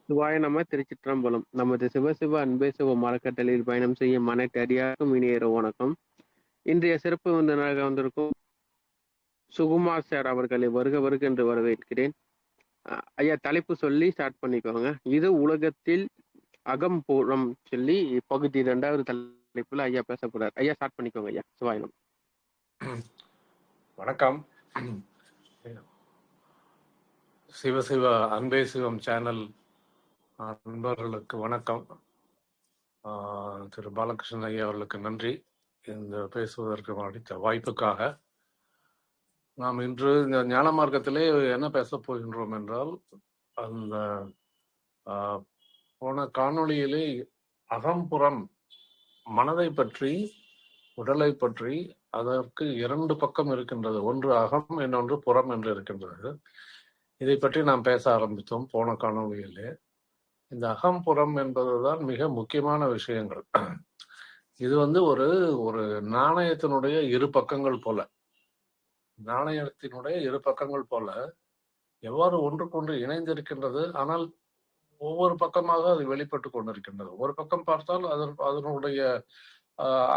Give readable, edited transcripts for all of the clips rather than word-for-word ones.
சிவாய நம திருச்சிற்றம்பலம். நமது சிவசிவ அன்பே சிவம் அறக்கட்டளையில் பயணம் செய்யும் அனைத்து அடியாருக்கும் இனிய இரவு வணக்கம். இன்றைய சிறப்பு விருந்தினராக வந்திருக்கும் சுகுமார் சார் அவர்களை வருக வருக என்று வரவேற்கிறேன். ஐயா, தலைப்பு சொல்லி ஸ்டார்ட் பண்ணிக்கோங்க. இது உலகத்தில் அகம்புறம் சொல்லி பகுதி 2வது தலைப்புல ஐயா பேச போறார். ஐயா ஸ்டார்ட் பண்ணிக்கோங்க. ஐயா சிவாயனம். வணக்கம். சிவசிவ அன்பே சிவம் சேனல் நண்பர்களுக்கு வணக்கம். திரு பாலகிருஷ்ணன் ஐயா அவர்களுக்கு நன்றி இந்த பேசுவதற்கு அளித்த வாய்ப்புக்காக. நாம் இன்று இந்த ஞான மார்க்கத்திலே என்ன பேச போகின்றோம் என்றால், அந்த போன காணொளியிலே அகம்புறம், மனதை பற்றி, உடலை பற்றி, அதற்கு 2 பக்கம் இருக்கின்றது. ஒன்று அகம், இன்னொன்று புறம் என்று இருக்கின்றது. இதை பற்றி நாம் பேச ஆரம்பித்தோம் போன காணொளியிலே. இந்த அகம்புறம் என்பதுதான் மிக முக்கியமான விஷயங்கள். இது ஒரு நாணயத்தினுடைய 2 பக்கங்கள் போல, நாணயத்தினுடைய 2 பக்கங்கள் போல எவ்வாறு ஒன்றுக்கொன்று இணைந்திருக்கின்றது. ஆனால் ஒவ்வொரு பக்கமாக அது வெளிப்பட்டு கொண்டிருக்கின்றது. ஒரு பக்கம் பார்த்தால் அதனுடைய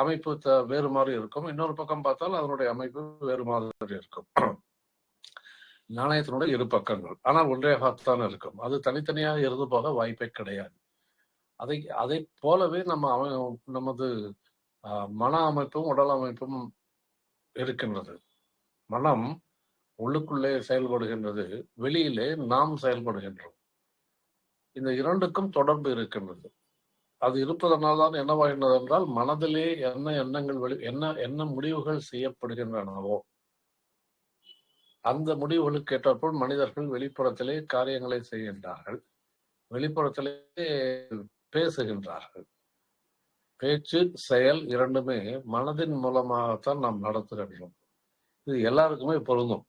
அமைப்பு வேறு மாதிரி இருக்கும், இன்னொரு பக்கம் பார்த்தால் அதனுடைய அமைப்பு வேறு மாதிரி இருக்கும். நாணயத்தினுடைய 2 பக்கங்கள், ஆனால் ஒன்றையாகத்தான் இருக்கும். அது தனித்தனியாக இருந்து போக வாய்ப்பே கிடையாது. அதை போலவே நமது மன அமைப்பும் உடல் அமைப்பும் இருக்கின்றது. மனம் உள்ளுக்குள்ளே செயல்படுகின்றது, வெளியிலே நாம் செயல்படுகின்றோம். இந்த 2க்கும் தொடர்பு இருக்கின்றது. அது இருப்பதனால்தான் என்னவாகின்றது என்றால், மனதிலே என்ன எண்ணங்கள் என்ன முடிவுகள் செய்யப்படுகின்றனவோ அந்த முடிவுகளுக்கு ஏற்றப்போல் மனிதர்கள் வெளிப்புறத்திலே காரியங்களை செய்கின்றார்கள், வெளிப்புறத்திலே பேசுகின்றார்கள். பேச்சு, செயல் 2மே மனதின் மூலமாகத்தான் நாம் நடத்துகின்றோம். இது எல்லாருக்குமே பொருந்தும்.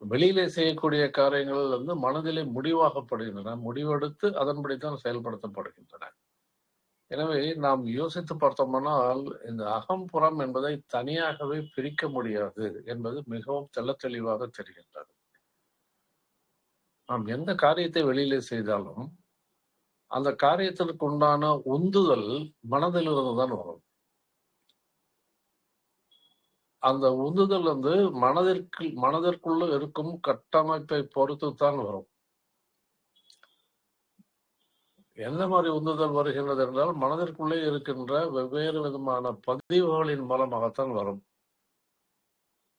வெளியிலே செய்யக்கூடிய காரியங்கள் மனதிலே முடிவாகப்படுகின்றன, முடிவெடுத்து அதன்படித்தான் செயல்படுத்தப்படுகின்றன. எனவே நாம் யோசித்து பார்த்தோம்னால், இந்த அகம்புறம் என்பதை தனியாகவே பிரிக்க முடியாது என்பது மிகவும் தெளிவாக தெரிகின்றது. நாம் எந்த காரியத்தை வெளியிலே செய்தாலும் அந்த காரியத்திற்கு உண்டான உந்துதல் மனதிலிருந்து தான் வரும். அந்த உந்துதல் மனதிற்குள்ள இருக்கும் கட்டமைப்பை பொறுத்து தான் வரும். எந்த மாதிரி உந்துதல் வருகின்றது என்றால், மனதிற்குள்ளே இருக்கின்ற வெவ்வேறு விதமான பதிவுகளின் மூலமாகத்தான் வரும்.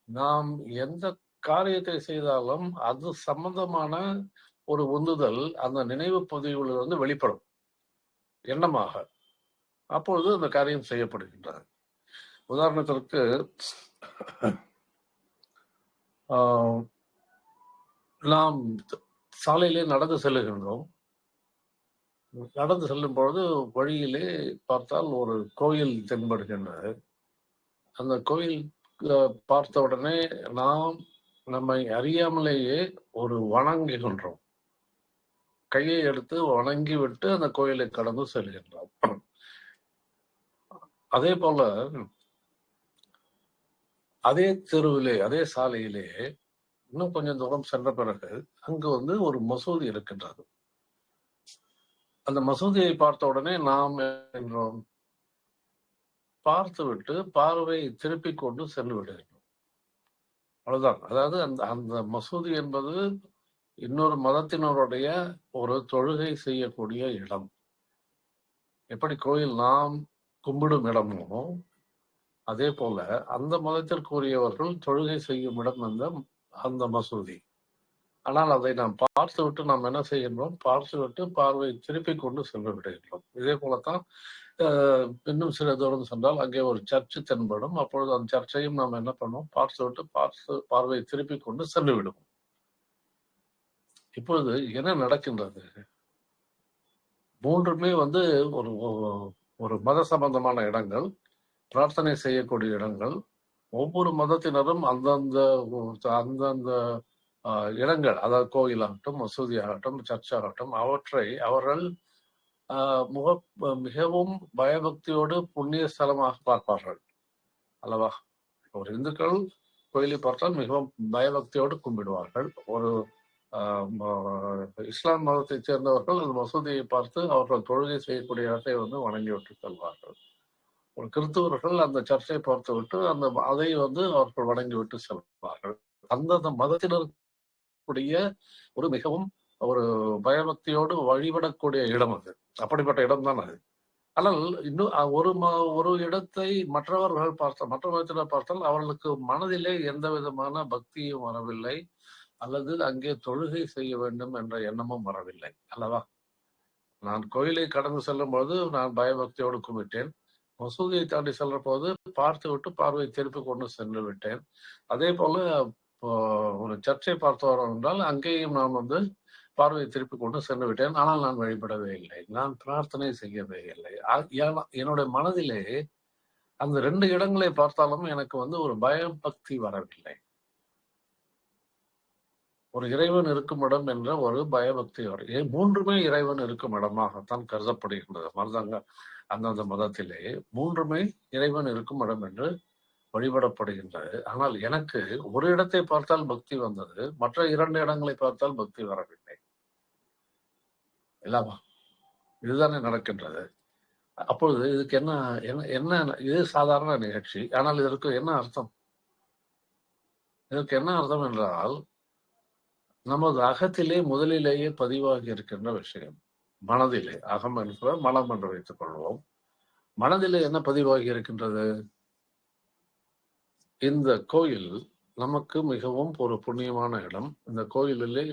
நாம் எந்த காரியத்தை செய்தாலும் அது சம்பந்தமான ஒரு உந்துதல் அந்த நினைவு பதிவுகளிலிருந்து வெளிப்படும் எண்ணமாக. அப்பொழுது அந்த காரியம் செய்யப்படுகின்றது. உதாரணத்திற்கு, நாம் சாலையிலே நடந்து செல்லுகின்றோம். நடந்து செல்லும் பொழுது வழியிலே பார்த்தால் ஒரு கோயில் தென்படுகின்றது. அந்த கோயில் பார்த்த உடனே நாம் நம்மை அறியாமலேயே ஒரு வணங்குகின்றோம். கையை எடுத்து வணங்கி விட்டு அந்த கோயிலை கடந்து செல்கின்றோம். அதே போல அதே தெருவிலே, அதே சாலையிலே இன்னும் கொஞ்சம் தூரம் சென்ற பிறகு அங்கு ஒரு மசூதி இருக்கின்றது. அந்த மசூதியை பார்த்த உடனே நாம் என்றோம், பார்த்துவிட்டு பார்வை திருப்பி கொண்டு சென்று விடுகின்றோம். அவ்வளவுதான். அதாவது அந்த மசூதி என்பது இன்னொரு மதத்தினருடைய ஒரு தொழுகை செய்யக்கூடிய இடம். எப்படி கோயில் நாம் கும்பிடும் இடமோ, அதே போல அந்த மதத்திற்குரியவர்கள் தொழுகை செய்யும் இடம் அந்த மசூதி. ஆனால் அதை நாம் பார்த்துவிட்டு நாம் என்ன செய்கின்றோம், பார்த்துவிட்டு பார்வை திருப்பி கொண்டு சென்று விடுகின்றோம். இதே போலத்தான் இன்னும் சில தூரம் சென்றால் அங்கே ஒரு சர்ச்சு தென்படும். அப்பொழுது அந்த சர்ச்சையும் நாம் என்ன பண்ணுவோம், பார்த்துவிட்டு பார்வையை திருப்பி கொண்டு சென்று விடுவோம். இப்பொழுது என்ன நடக்கின்றது? 3மே ஒரு மத சம்பந்தமான இடங்கள், பிரார்த்தனை செய்யக்கூடிய இடங்கள். ஒவ்வொரு மதத்தினரும் அந்தந்த இடங்கள், அதாவது கோயிலாகட்டும், மசூதி ஆகட்டும், சர்ச் ஆகட்டும், அவற்றை அவர்கள் மிகவும் பயபக்தியோடு புண்ணிய ஸ்தலமாக பார்ப்பார்கள் அல்லவா? ஒரு இந்துக்கள் கோயிலை பார்த்தால் மிகவும் பயபக்தியோடு கும்பிடுவார்கள். ஒரு இஸ்லாம் மதத்தைச் சேர்ந்தவர்கள் அந்த மசூதியை பார்த்து அவர்கள் தொழுகை செய்யக்கூடிய இடத்தை வணங்கிவிட்டு செல்வார்கள். ஒரு கிறிஸ்தவர்கள் அந்த சர்ச்சை பார்த்து விட்டு அதை அவர்கள் வணங்கிவிட்டு செல்வார்கள். அந்தந்த மதத்தினர் கூடிய ஒரு மிகவும் ஒரு பயபக்தியோடு வழிபடக்கூடிய இடம் அது. அப்படிப்பட்ட இடம் தான் அது. ஆனால் இன்னும் ஒரு இடத்தை மற்ற மதத்தினர் பார்த்தால் அவர்களுக்கு மனதிலே எந்த விதமான பக்தியும் வரவில்லை, அல்லது அங்கே தொழுகை செய்ய வேண்டும் என்ற எண்ணமும் வரவில்லை அல்லவா? நான் கோயிலை கடந்து செல்லும் போது நான் பயபக்தியோடு கும்பிட்டேன். மசூதியை தாண்டி செல்ற போது பார்த்து விட்டு பார்வை திருப்பி கொண்டு சென்று விட்டேன். அதே போல ஒரு சர்ச்சை பார்த்து வரோம் என்றால் அங்கேயும் நான் பார்வையை திருப்பி கொண்டு சென்று விட்டேன். ஆனால் நான் வழிபடவே இல்லை, நான் பிரார்த்தனை செய்யவே இல்லை. என்னுடைய மனதிலே அந்த 2 இடங்களை பார்த்தாலும் எனக்கு ஒரு பயபக்தி வரவில்லை. ஒரு இறைவன் இருக்கும் இடம் என்ற ஒரு பயபக்தி வரும். 3மே இறைவன் இருக்கும் இடமாகத்தான் கருதப்படுகின்றது. அந்தந்த மதத்திலே 3மே இறைவன் இருக்கும் இடம் என்று வழிபடப்படுகின்றது. ஆனால் எனக்கு ஒரு இடத்தை பார்த்தால் பக்தி வந்தது, மற்ற 2 இடங்களை பார்த்தால் பக்தி வரவில்லை. இல்லாமா? இதுதானே நடக்கின்றது. அப்பொழுது இதுக்கு என்ன என்ன இது சாதாரண நிகழ்ச்சி. ஆனால் இதற்கு என்ன அர்த்தம்? இதற்கு என்ன அர்த்தம் என்றால், நமது அகத்திலே முதலிலேயே பதிவாகி இருக்கின்ற விஷயம். மனதிலே, அகம் என்ற மனம் என்று வைத்துக் கொள்வோம். மனதிலே என்ன பதிவாகி இருக்கின்றது? இந்த கோயில் நமக்கு மிகவும் ஒரு புண்ணியமான இடம். இந்த கோயிலிலே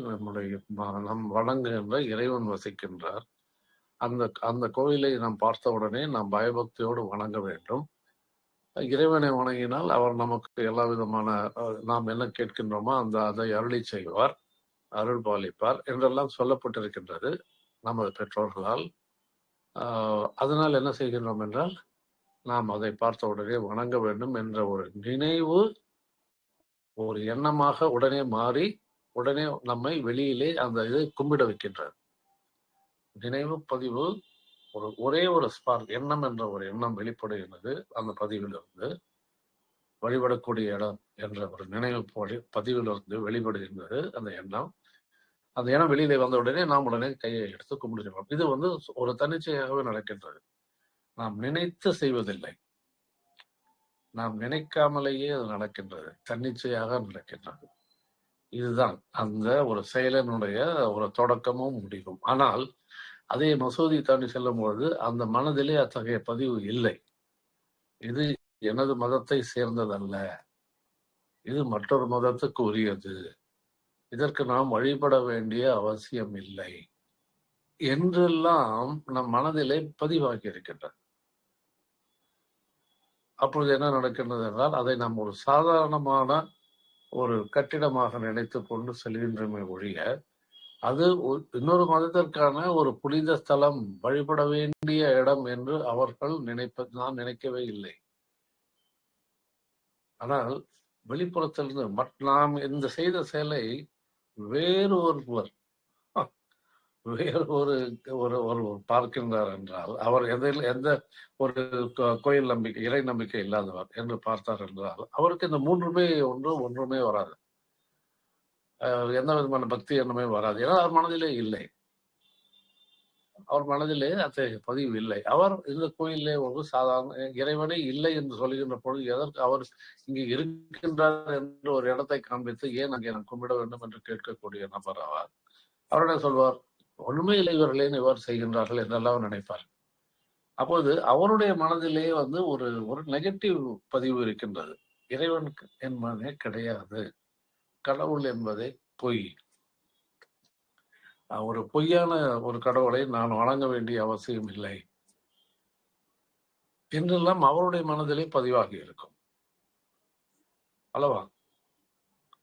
நம் வணங்குகின்ற இறைவன் வசிக்கின்றார். அந்த கோயிலை நாம் பார்த்தவுடனே நாம் பயபக்தியோடு வணங்க வேண்டும். இறைவனை வணங்கினால் அவர் நமக்கு எல்லா விதமான நாம் என்ன கேட்கின்றோமோ அதை அருளி செய்வார், அருள் பாலிப்பார் என்றெல்லாம் சொல்லப்பட்டிருக்கின்றது நமது பெற்றோர்களால். அதனால் என்ன செய்கின்றோம் என்றால், நாம் அதை பார்த்த உடனே வணங்க வேண்டும் என்ற ஒரு நினைவு ஒரு எண்ணமாக உடனே மாறி உடனே நம்மை வெளியிலே அந்த இதை கும்பிட வைக்கின்றார். நினைவு பதிவு ஒரே ஒரு ஸ்பார்க், எண்ணம் என்ற ஒரு எண்ணம் வெளிப்படுகிறது. அந்த பதிவிலிருந்து வழிபடக்கூடிய இடம் என்ற ஒரு நினைவு பதிவிலிருந்து வெளிப்படுகின்றது அந்த எண்ணம். அந்த எண்ணம் வெளியிலே வந்த உடனே நாம் உடனே கையை எடுத்து கும்பிடுகிறோம். இது ஒரு தன்னிச்சையாகவே நடக்கின்றது. நாம் நினைத்து செய்வதில்லை, நாம் நினைக்காமலேயே அது நடக்கின்றது, தன்னிச்சையாக நடக்கின்றது. இதுதான் அந்த ஒரு செயலினுடைய ஒரு தொடக்கமும் முடிவும். ஆனால் அதே மசூதி தாண்டி செல்லும் பொழுது அந்த மனதிலே அத்தகைய பதிவு இல்லை. இது எனது மதத்தை சேர்ந்ததல்ல, இது மற்றொரு மதத்துக்கு உரியது, இதற்கு நாம் வழிபட வேண்டிய அவசியம் இல்லை என்றெல்லாம் நம் மனதிலே பதிவாகி இருக்கின்றது. அப்பொழுது என்ன நடக்கின்றது என்றால், அதை நாம் ஒரு சாதாரணமான ஒரு கட்டிடமாக நினைத்து கொண்டு செல்கின்றமே ஒழிய, அது இன்னொரு மதத்திற்கான ஒரு புனித ஸ்தலம், வழிபட வேண்டிய இடம் என்று அவர்கள் நான் நினைக்கவே இல்லை. ஆனால் வெளிப்புறத்திலிருந்து நாம் இந்த செய்த செயலை வேறு ஒரு பார்க்கின்றார் என்றால், அவர் எந்த ஒரு கோயில் நம்பிக்கை, இறை நம்பிக்கை இல்லாதவர் என்று பார்த்தார் என்றால், அவருக்கு இந்த 3மே ஒன்றுமே வராது. எந்த விதமான பக்தி எண்ணமே வராது. ஏன்னா அவர் மனதிலே இல்லை, அவர் மனதிலே அத்தகைய பதிவு இல்லை. அவர் இந்த கோயிலே ஒரு சாதாரண இறைவனே இல்லை என்று சொல்கின்ற பொழுது, எதற்கு அவர் இங்கு இருக்கின்றார் என்று ஒரு இடத்தை காண்பித்து ஏன் அங்கே நான் கும்பிட வேண்டும் என்று கேட்கக்கூடிய நபர் ஆவார். அவருடைய சொல்வார், ஒண்ணுமே இல்லை, இவர்களே இவ்வாறு செய்கின்றார்கள் என்றெல்லாம் நினைப்பார். அப்போது அவருடைய மனதிலே ஒரு நெகட்டிவ் பதிவு இருக்கின்றது. இறைவன் என்பதே கிடையாது, கடவுள் என்பதே பொய், ஒரு பொய்யான ஒரு கடவுளை நான் வணங்க வேண்டிய அவசியம் இல்லை என்றெல்லாம் அவருடைய மனதிலே பதிவாகி இருக்கும் அல்லவா?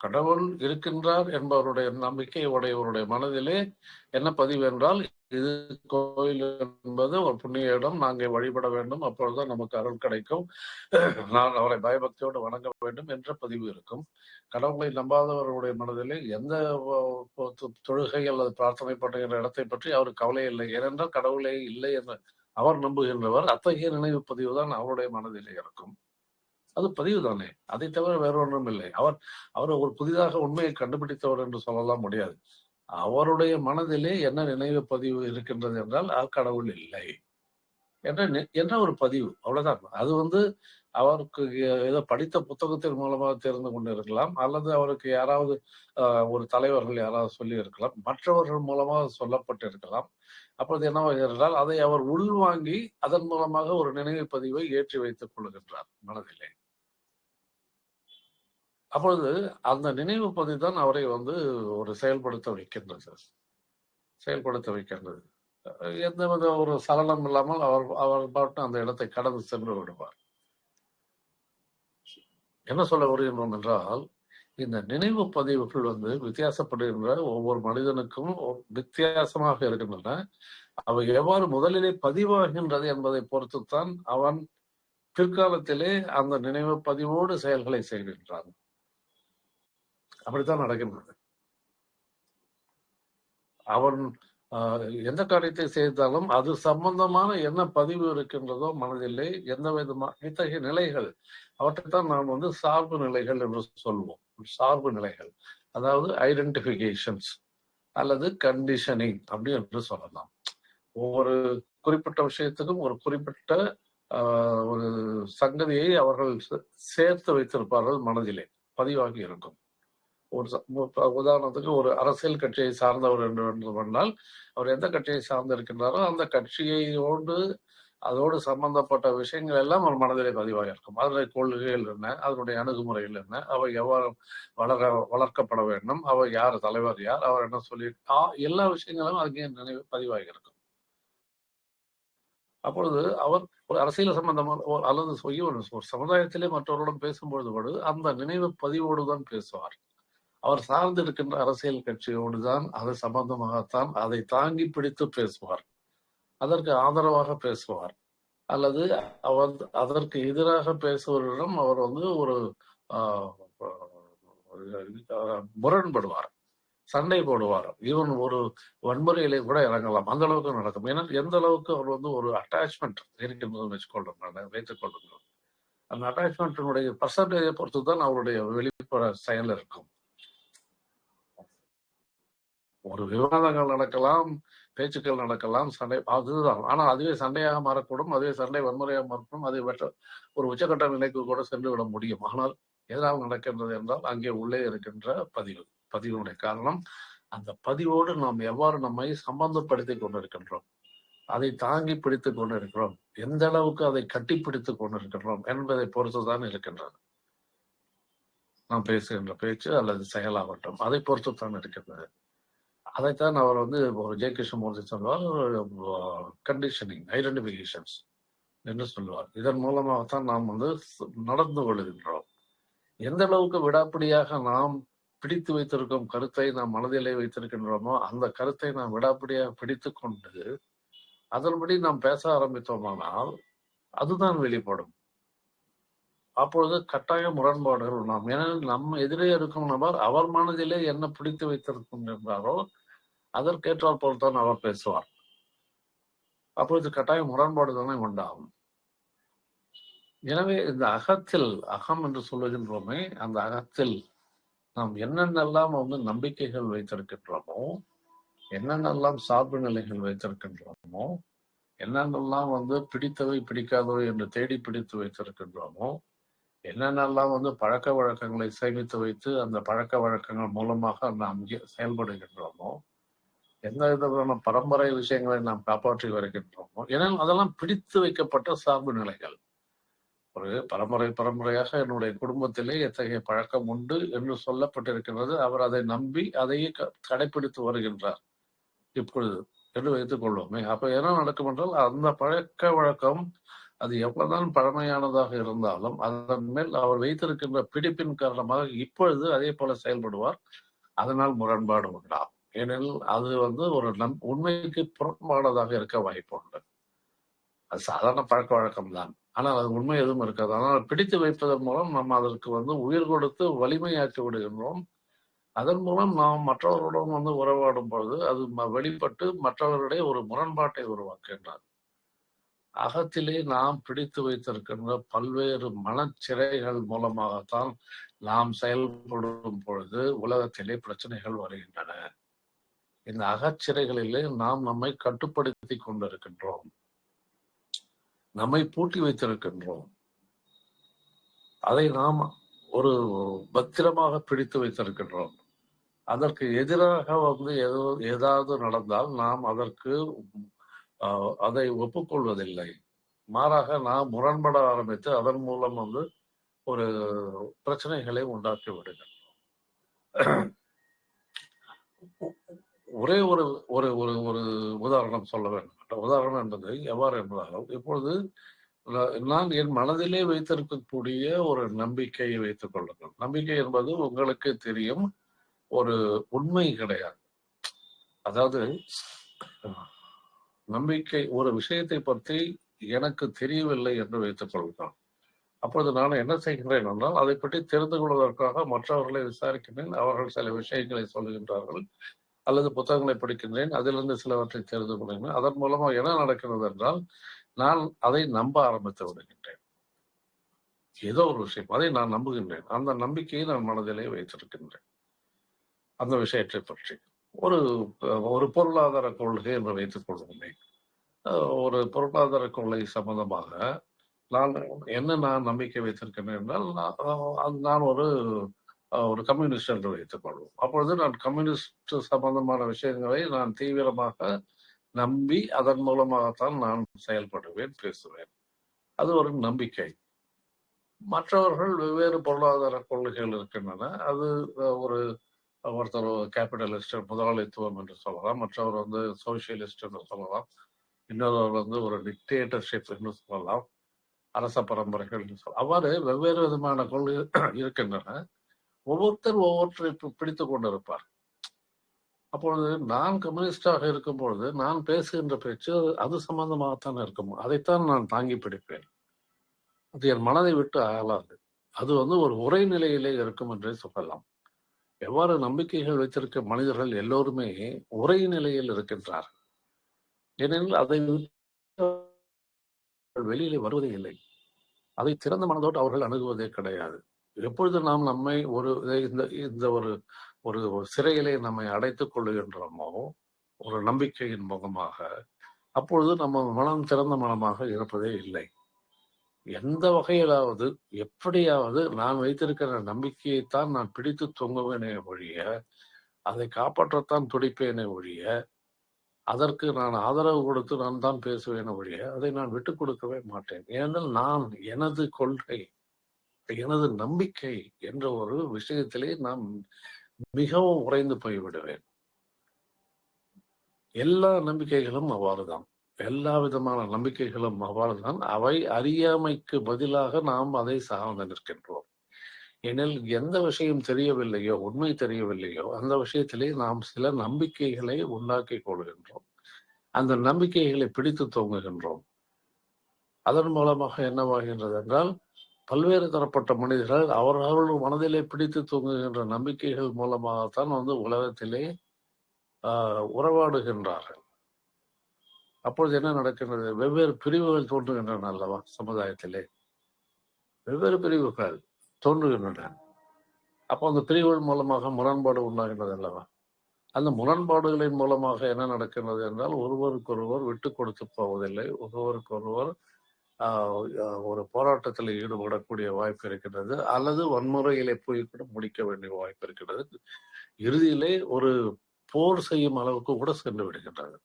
கடவுள் இருக்கின்றார் என்பவருடைய நம்பிக்கை உடையவருடைய மனதிலே என்ன பதிவு என்றால், இது கோயில் என்பது ஒரு புண்ணிய இடம், நாங்கள் வழிபட வேண்டும், அப்பொழுதுதான் நமக்கு அருள் கிடைக்கும், நான் அவரை பயபக்தியோடு வணங்க வேண்டும் என்ற பதிவு இருக்கும். கடவுளை நம்பாதவருடைய மனதிலே எந்த தொழுகை அல்லது பிரார்த்தனை பண்ணுகின்ற இடத்தை பற்றி அவருக்கு கவலை இல்லை. ஏனென்றால் கடவுளே இல்லை என்று அவர் நம்புகின்றவர். அத்தகைய நினைவு பதிவு தான் அவருடைய மனதிலே இருக்கும். அது பதிவு தானே, அதை தவிர வேற ஒன்றும் இல்லை. அவர் ஒரு புதிதாக உண்மையை கண்டுபிடித்தவர் என்று சொல்லலாம் முடியாது. அவருடைய மனதிலே என்ன நினைவு பதிவு இருக்கின்றது என்றால் கடவுள் இல்லை என்ற ஒரு பதிவு, அவ்வளவுதான். அது அவருக்கு ஏதோ படித்த புத்தகத்தின் மூலமாக தெரிந்து கொண்டு இருக்கலாம், அல்லது அவருக்கு யாராவது ஒரு தலைவர்கள் யாராவது சொல்லி இருக்கலாம், மற்றவர்கள் மூலமாக சொல்லப்பட்டு இருக்கலாம். அப்பொழுது என்னவாகிறால், அதை அவர் உள்வாங்கி அதன் மூலமாக ஒரு நினைவு பதிவை ஏற்றி வைத்துக் கொள்கின்றார் மனதிலே. அப்பொழுது அந்த நினைவு பதிவு தான் அவரை ஒரு செயல்படுத்த வைக்கின்றது. எந்தவித ஒரு சலனம் இல்லாமல் அவர் பாட்டு அந்த இடத்தை கடந்து சென்று விடுவார். என்ன சொல்ல வருகின்றோம் என்றால், இந்த நினைவு பதிவுகள் வித்தியாசப்படுகின்ற ஒவ்வொரு மனிதனுக்கும் வித்தியாசமாக இருக்கின்றன. அவை எவ்வாறு முதலிலே பதிவாகின்றது என்பதை பொறுத்துத்தான் அவன் பிற்காலத்திலே அந்த நினைவு பதிவோடு செயல்களை செய்கின்றான். அப்படித்தான் நடக்கின்றது. அவன் எந்த காரியத்தை செய்தாலும் அது சம்பந்தமான என்ன பதிவு இருக்கின்றதோ மனதிலே, எந்த விதமான இத்தகைய நிலைகள், அவற்றைத்தான் நாம் சார்பு நிலைகள் என்று சொல்வோம். சார்பு நிலைகள், அதாவது ஐடென்டிபிகேஷன்ஸ் அல்லது கண்டிஷனிங் அப்படி என்று சொல்லலாம். ஒவ்வொரு குறிப்பிட்ட விஷயத்துக்கும் ஒரு குறிப்பிட்ட ஒரு சங்கதியை அவர்கள் சேர்த்து வைத்திருப்பார்கள், மனதிலே பதிவாகி இருக்கும். உதாரணத்துக்கு ஒரு அரசியல் கட்சியை சார்ந்தவர் என்று சொன்னால், அவர் எந்த கட்சியை சார்ந்து இருக்கின்றாரோ அந்த கட்சியோடு அதோடு சம்பந்தப்பட்ட விஷயங்கள் எல்லாம் அவர் மனதிலே பதிவாக இருக்கும். அதனுடைய கொள்கைகள் என்ன, அதனுடைய அணுகுமுறைகள் என்ன, அவை எவ்வாறு வளர்க்கப்பட வேண்டும், அவர் யார் தலைவர், யார் அவர் என்ன சொல்லி, எல்லா விஷயங்களும் அங்கே நினைவு பதிவாகி இருக்கும். அப்பொழுது அவர் ஒரு அரசியல் சம்பந்தமான அல்லது ஒரு சமுதாயத்திலே மற்றவருடன் பேசும்பொழுது கூட அந்த நினைவு பதிவோடு தான் பேசுவார். அவர் சார்ந்து இருக்கின்ற அரசியல் கட்சியோடு தான் அது சம்பந்தமாகத்தான் அதை தாங்கி பிடித்து பேசுவார், அதற்கு ஆதரவாக பேசுவார், அல்லது அவர் அதற்கு எதிராக பேசுவவரிடம் அவர் ஒரு முரண்படுவார், சண்டை போடுவார், ஈவன் ஒரு வன்முறையிலே கூட இறங்கலாம். அந்த அளவுக்கு நடக்கும். ஏன்னா எந்த அளவுக்கு அவர் ஒரு அட்டாச்மெண்ட் இருக்கின்றது வைத்துக் கொள்ளுங்கள். அந்த அட்டாச்மெண்டினுடைய பர்சன்டேஜை பொறுத்து தான் அவருடைய வெளிப்புற செயல் இருக்கும். ஒரு விவாதங்கள் நடக்கலாம், பேச்சுக்கள் நடக்கலாம், சண்டை, அதுதான். ஆனால் அதுவே சண்டையாக மாறக்கூடும், அதுவே சண்டை வன்முறையாக மாறக்கூடும், அது ஒரு உச்சக்கட்ட நிலைக்கு கூட சென்று விட முடியும். ஆனால் எதனால் நடக்கின்றது என்றால் அங்கே உள்ளே இருக்கின்ற பதிவினுடைய காரணம், அந்த பதிவோடு நாம் எவ்வாறு நம்மை சம்பந்தப்படுத்திக் கொண்டிருக்கின்றோம், அதை தாங்கி பிடித்துக் கொண்டிருக்கிறோம், எந்த அளவுக்கு அதை கட்டி பிடித்துக் கொண்டிருக்கின்றோம் என்பதை பொறுத்துதான் இருக்கின்றது. நாம் பேசுகின்ற பேச்சு அல்லது செயலாகட்டும், அதை பொறுத்துத்தான் இருக்கின்றது. அதைத்தான் அவர் ஒரு ஜெய கிருஷ்ணமூர்த்தி சொல்வார், கண்டிஷனிங் ஐடென்டிபிகேஷன்ஸ் என்று சொல்லுவார். இதன் மூலமாகத்தான் நாம் நடந்து கொள்கின்றோம். எந்த அளவுக்கு விடாப்பிடியாக நாம் பிடித்து வைத்திருக்கும் கருத்தை நாம் மனதிலே வைத்திருக்கின்றோமோ அந்த கருத்தை நாம் விடாப்பிடியாக பிடித்து கொண்டு அதன்படி நாம் பேச ஆரம்பித்தோமானால் அதுதான் வெளிப்படும். அப்பொழுது கட்டாய முரண்பாடுகள் நாம், ஏனெனில் நம்ம எதிரே இருக்கும் நபர் அவர் மனதிலே என்ன பிடித்து வைத்திருக்கின்றாரோ அதற்கேற்றால் போல்தான் அவர் பேசுவார். அப்பொழுது கட்டாய முரண்பாடு தானே உண்டாகும். எனவே இந்த அகம் என்று சொல்லுகின்றோமே, அந்த அகத்தில் நாம் என்னென்னலாம் நம்பிக்கைகள் வைத்திருக்கின்றோமோ, என்னென்னலாம் சார்பு நிலைகள் வைத்திருக்கின்றோமோ, என்னென்னலாம் பிடித்தவை பிடிக்காதவை என்று தேடி பிடித்து வைத்திருக்கின்றோமோ, என்னென்னலாம் பழக்க வழக்கங்களை சேமித்து வைத்து அந்த பழக்க வழக்கங்கள் மூலமாக நாம் செயல்படுகின்றோமோ, எந்த விதமான பரம்பரை விஷயங்களை நாம் காப்பாற்றி வருகின்றோமோ, ஏனால் அதெல்லாம் பிடித்து வைக்கப்பட்ட சார்பு நிலைகள். ஒரு பரம்பரையாக என்னுடைய குடும்பத்திலே எத்தகைய பழக்கம் உண்டு என்று சொல்லப்பட்டிருக்கிறது, அவர் அதை நம்பி அதையே கடைபிடித்து வருகின்றார் இப்பொழுது என்று வைத்துக் கொள்வோமே. அப்ப என்ன நடக்கும் என்றால், அந்த பழக்க வழக்கம் அது எவ்வளவுதான் பழமையானதாக இருந்தாலும் அதன் மேல் அவர் வைத்திருக்கின்ற பிடிப்பின் காரணமாக இப்பொழுது அதே போல செயல்படுவார். அதனால் முரண்பாடு உண்டாகும். ஏனெனில் அது ஒரு உண்மைக்கு புறம்பானதாக இருக்க வாய்ப்பு உண்டு. அது சாதாரண பழக்க வழக்கம் தான், ஆனால் அது உண்மை எதுவும் இருக்காது. ஆனால் பிடித்து வைப்பதன் மூலம் நம்ம அதற்கு உயிர் கொடுத்து வலிமையாக்கி விடுகின்றோம். அதன் மூலம் நாம் மற்றவர்களுடன் உறவாடும் பொழுது அது வெளிப்பட்டு மற்றவர்களுடைய ஒரு முரண்பாட்டை உருவாக்குகின்றார். அகத்திலே நாம் பிடித்து வைத்திருக்கின்ற பல்வேறு மனச்சிறைகள் மூலமாகத்தான் நாம் செயல்படும் பொழுது உலகத்திலே பிரச்சனைகள் வருகின்றன. இந்த அகச்சிறைகளிலே நாம் நம்மை கட்டுப்படுத்தி கொண்டிருக்கின்றோம், நம்மை பூட்டி வைத்திருக்கின்றோம். அதை நாம் ஒரு பத்திரமாக பிடித்து வைத்திருக்கின்றோம். அதற்கு எதிராக ஏதாவது நடந்தால் நாம் அதற்கு அதை ஒப்புக்கொள்வதில்லை. மாறாக நாம் முரண்பட ஆரம்பித்து அதன் மூலம் ஒரு பிரச்சனைகளை உண்டாக்கி விடுகின்றோம். ஒரே ஒரு ஒரு ஒரு ஒரு உதாரணம் சொல்ல வேண்டும். உதாரணம் என்பது எவ்வாறு என்பதாலும், இப்பொழுது நான் என் மனதிலே வைத்திருக்கக்கூடிய ஒரு நம்பிக்கையை வைத்துக் கொள்ளுங்கள். நம்பிக்கை என்பது உங்களுக்கு தெரியும், ஒரு உண்மை கிடையாது. அதாவது நம்பிக்கை ஒரு விஷயத்தை பற்றி எனக்கு தெரியவில்லை என்று வைத்துக் கொள்கிறேன். அப்பொழுது நான் என்ன செய்கிறேன் என்றால், அதை பற்றி தெரிந்து கொள்வதற்காக மற்றவர்களை விசாரிக்கிறேன். அவர்கள் சில விஷயங்களை சொல்லுகின்றார்கள், அல்லது புத்தகங்களை படிக்கின்றேன், அதிலிருந்து சிலவற்றை தெரிந்து கொள்கிறேன். அதன் மூலமாக என்ன நடக்கிறது என்றால், நான் அதை நம்ப ஆரம்பித்து விடுகின்றேன். ஏதோ ஒரு விஷயம் அதை நான் நம்புகின்றேன். அந்த நம்பிக்கையை நான் மனதிலே வைத்திருக்கின்றேன். அந்த விஷயத்தை பற்றி ஒரு பொருளாதார கொள்கை என்று வைத்துக் கொள்கிறேன். ஒரு பொருளாதார கொள்கை சம்பந்தமாக நான் நம்பிக்கை வைத்திருக்கிறேன் என்றால், நான் ஒரு கம்யூனிஸ்ட் என்று வைத்துக் கொள்வோம். அப்பொழுது நான் கம்யூனிஸ்ட் சம்பந்தமான விஷயங்களை நான் தீவிரமாக நம்பி அதன் மூலமாகத்தான் நான் செயல்படுவேன், பேசுவேன். அது ஒரு நம்பிக்கை. மற்றவர்கள் வெவ்வேறு பொருளாதார கொள்கைகள் இருக்கின்றன. அது ஒருத்தர் கேபிட்டலிஸ்ட், முதலாளித்துவம் என்று சொல்லலாம், மற்றவர் சோசியலிஸ்ட் என்று சொல்லலாம், இன்னொருவர் ஒரு டிக்டேட்டர்ஷிப் என்று சொல்லலாம், அரச பரம்பரைகள் என்று சொல்லலாம். அவ்வாறு வெவ்வேறு விதமான கொள்கை இருக்கின்றன. ஒவ்வொருத்தர் ஒவ்வொன்றை பிடித்துக் கொண்டிருப்பார். அப்பொழுது நான் கம்யூனிஸ்டாக இருக்கும் பொழுது நான் பேசுகின்ற பேச்சு அது சம்பந்தமாகத்தான் இருக்கும். அதைத்தான் நான் தாங்கி பிடிப்பேன். அது என் மனதை விட்டு அகலாது. அது ஒரு உரை நிலையிலே இருக்கும் என்றே சொல்லலாம். எவ்வாறு நம்பிக்கைகள் வைத்திருக்க மனிதர்கள் எல்லோருமே உரை நிலையில் இருக்கின்றார்கள். ஏனெனில் அதை வெளியிலே வருவதே இல்லை. அதை திறந்த மனதோடு அவர்கள் அணுகுவதே கிடையாது. எப்பொழுது நாம் நம்மை இந்த ஒரு சிறையிலே நம்மை அடைத்துக் கொள்ளுகின்றோமோ, ஒரு நம்பிக்கையின் முகமாக, அப்பொழுது நம்ம மனம் திறந்த மனமாக இருப்பதே இல்லை. எந்த வகையிலாவது எப்படியாவது நான் வைத்திருக்கிற நம்பிக்கையைத்தான் நான் பிடித்து தொங்குவேனே ஒழிய, அதை காப்பாற்றத்தான் துடிப்பேனே ஒழிய, அதற்கு நான் ஆதரவு கொடுத்து நான் தான் பேசுவேனே ஒழிய, அதை நான் விட்டுக் கொடுக்கவே மாட்டேன். ஏனென்றால் நான் எனது கொள்கை, எனது நம்பிக்கை என்ற ஒரு விஷயத்திலே நான் மிகவும் உறைந்து போய்விடுவேன். எல்லா நம்பிக்கைகளும் அவ்வாறுதான். எல்லா விதமான நம்பிக்கைகளும் அவ்வாறுதான். அவை அறியாமைக்கு பதிலாக நாம் அதை சார்ந்து நிற்கின்றோம். எனில் எந்த விஷயம் தெரியவில்லையோ, உண்மை தெரியவில்லையோ, அந்த விஷயத்திலே நாம் சில நம்பிக்கைகளை உண்டாக்கி கொள்கின்றோம். அந்த நம்பிக்கைகளை பிடித்து தொங்குகின்றோம். அதன் மூலமாக என்னவாகின்றது என்றால், பல்வேறு தரப்பட்ட மனிதர்கள் அவர்கள் மனதிலே பிடித்து தொங்குகின்ற நம்பிக்கைகள் மூலமாகத்தான் உலகத்திலே உறவாடுகின்றார்கள். அப்பொழுது என்ன நடக்கின்றது? வெவ்வேறு பிரிவுகள் தோன்றுகின்றன அல்லவா? சமுதாயத்திலே வெவ்வேறு பிரிவுகள் தோன்றுகின்றன. அப்போ அந்த பிரிவுகள் மூலமாக முரண்பாடு உண்டாகின்றது அல்லவா? அந்த முரண்பாடுகளின் மூலமாக என்ன நடக்கின்றது என்றால், ஒருவருக்கொருவர் விட்டு கொடுத்து போவதில்லை. ஒருவருக்கொருவர் ஒரு போராட்டத்தில் ஈடுபடக்கூடிய வாய்ப்பு இருக்கின்றது, அல்லது வன்முறையிலே போய் கூட முடிக்க வேண்டிய வாய்ப்பு இருக்கின்றது. இறுதியிலே ஒரு போர் செய்யும் அளவுக்கு கூட சென்று விடுகின்றது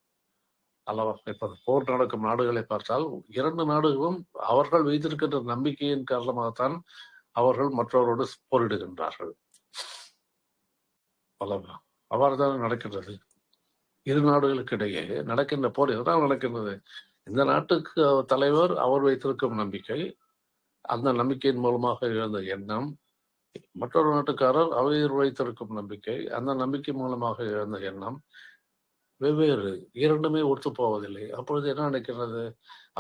அல்லவா? இப்ப போர் நடக்கும் நாடுகளை பார்த்தால், இரண்டு நாடுகளும் அவர்கள் வைத்திருக்கின்ற நம்பிக்கையின் காரணமாகத்தான் அவர்கள் மற்றவரோடு போரிடுகின்றார்கள் அல்லவா? அவ்வாறுதான் நடக்கின்றது. இரு நாடுகளுக்கு இடையே நடக்கின்ற போர் எதனால் நடக்கின்றது? இந்த நாட்டுக்கு தலைவர் அவர் வைத்திருக்கும் நம்பிக்கை, அந்த நம்பிக்கையின் மூலமாக எழுந்த எண்ணம், மற்றொரு நாட்டுக்காரர் அவர் வைத்திருக்கும் நம்பிக்கை, அந்த நம்பிக்கை மூலமாக எழுந்த எண்ணம் வெவ்வேறு, இரண்டுமே ஒத்து போவதில்லை. அப்பொழுது என்ன நடக்கிறது?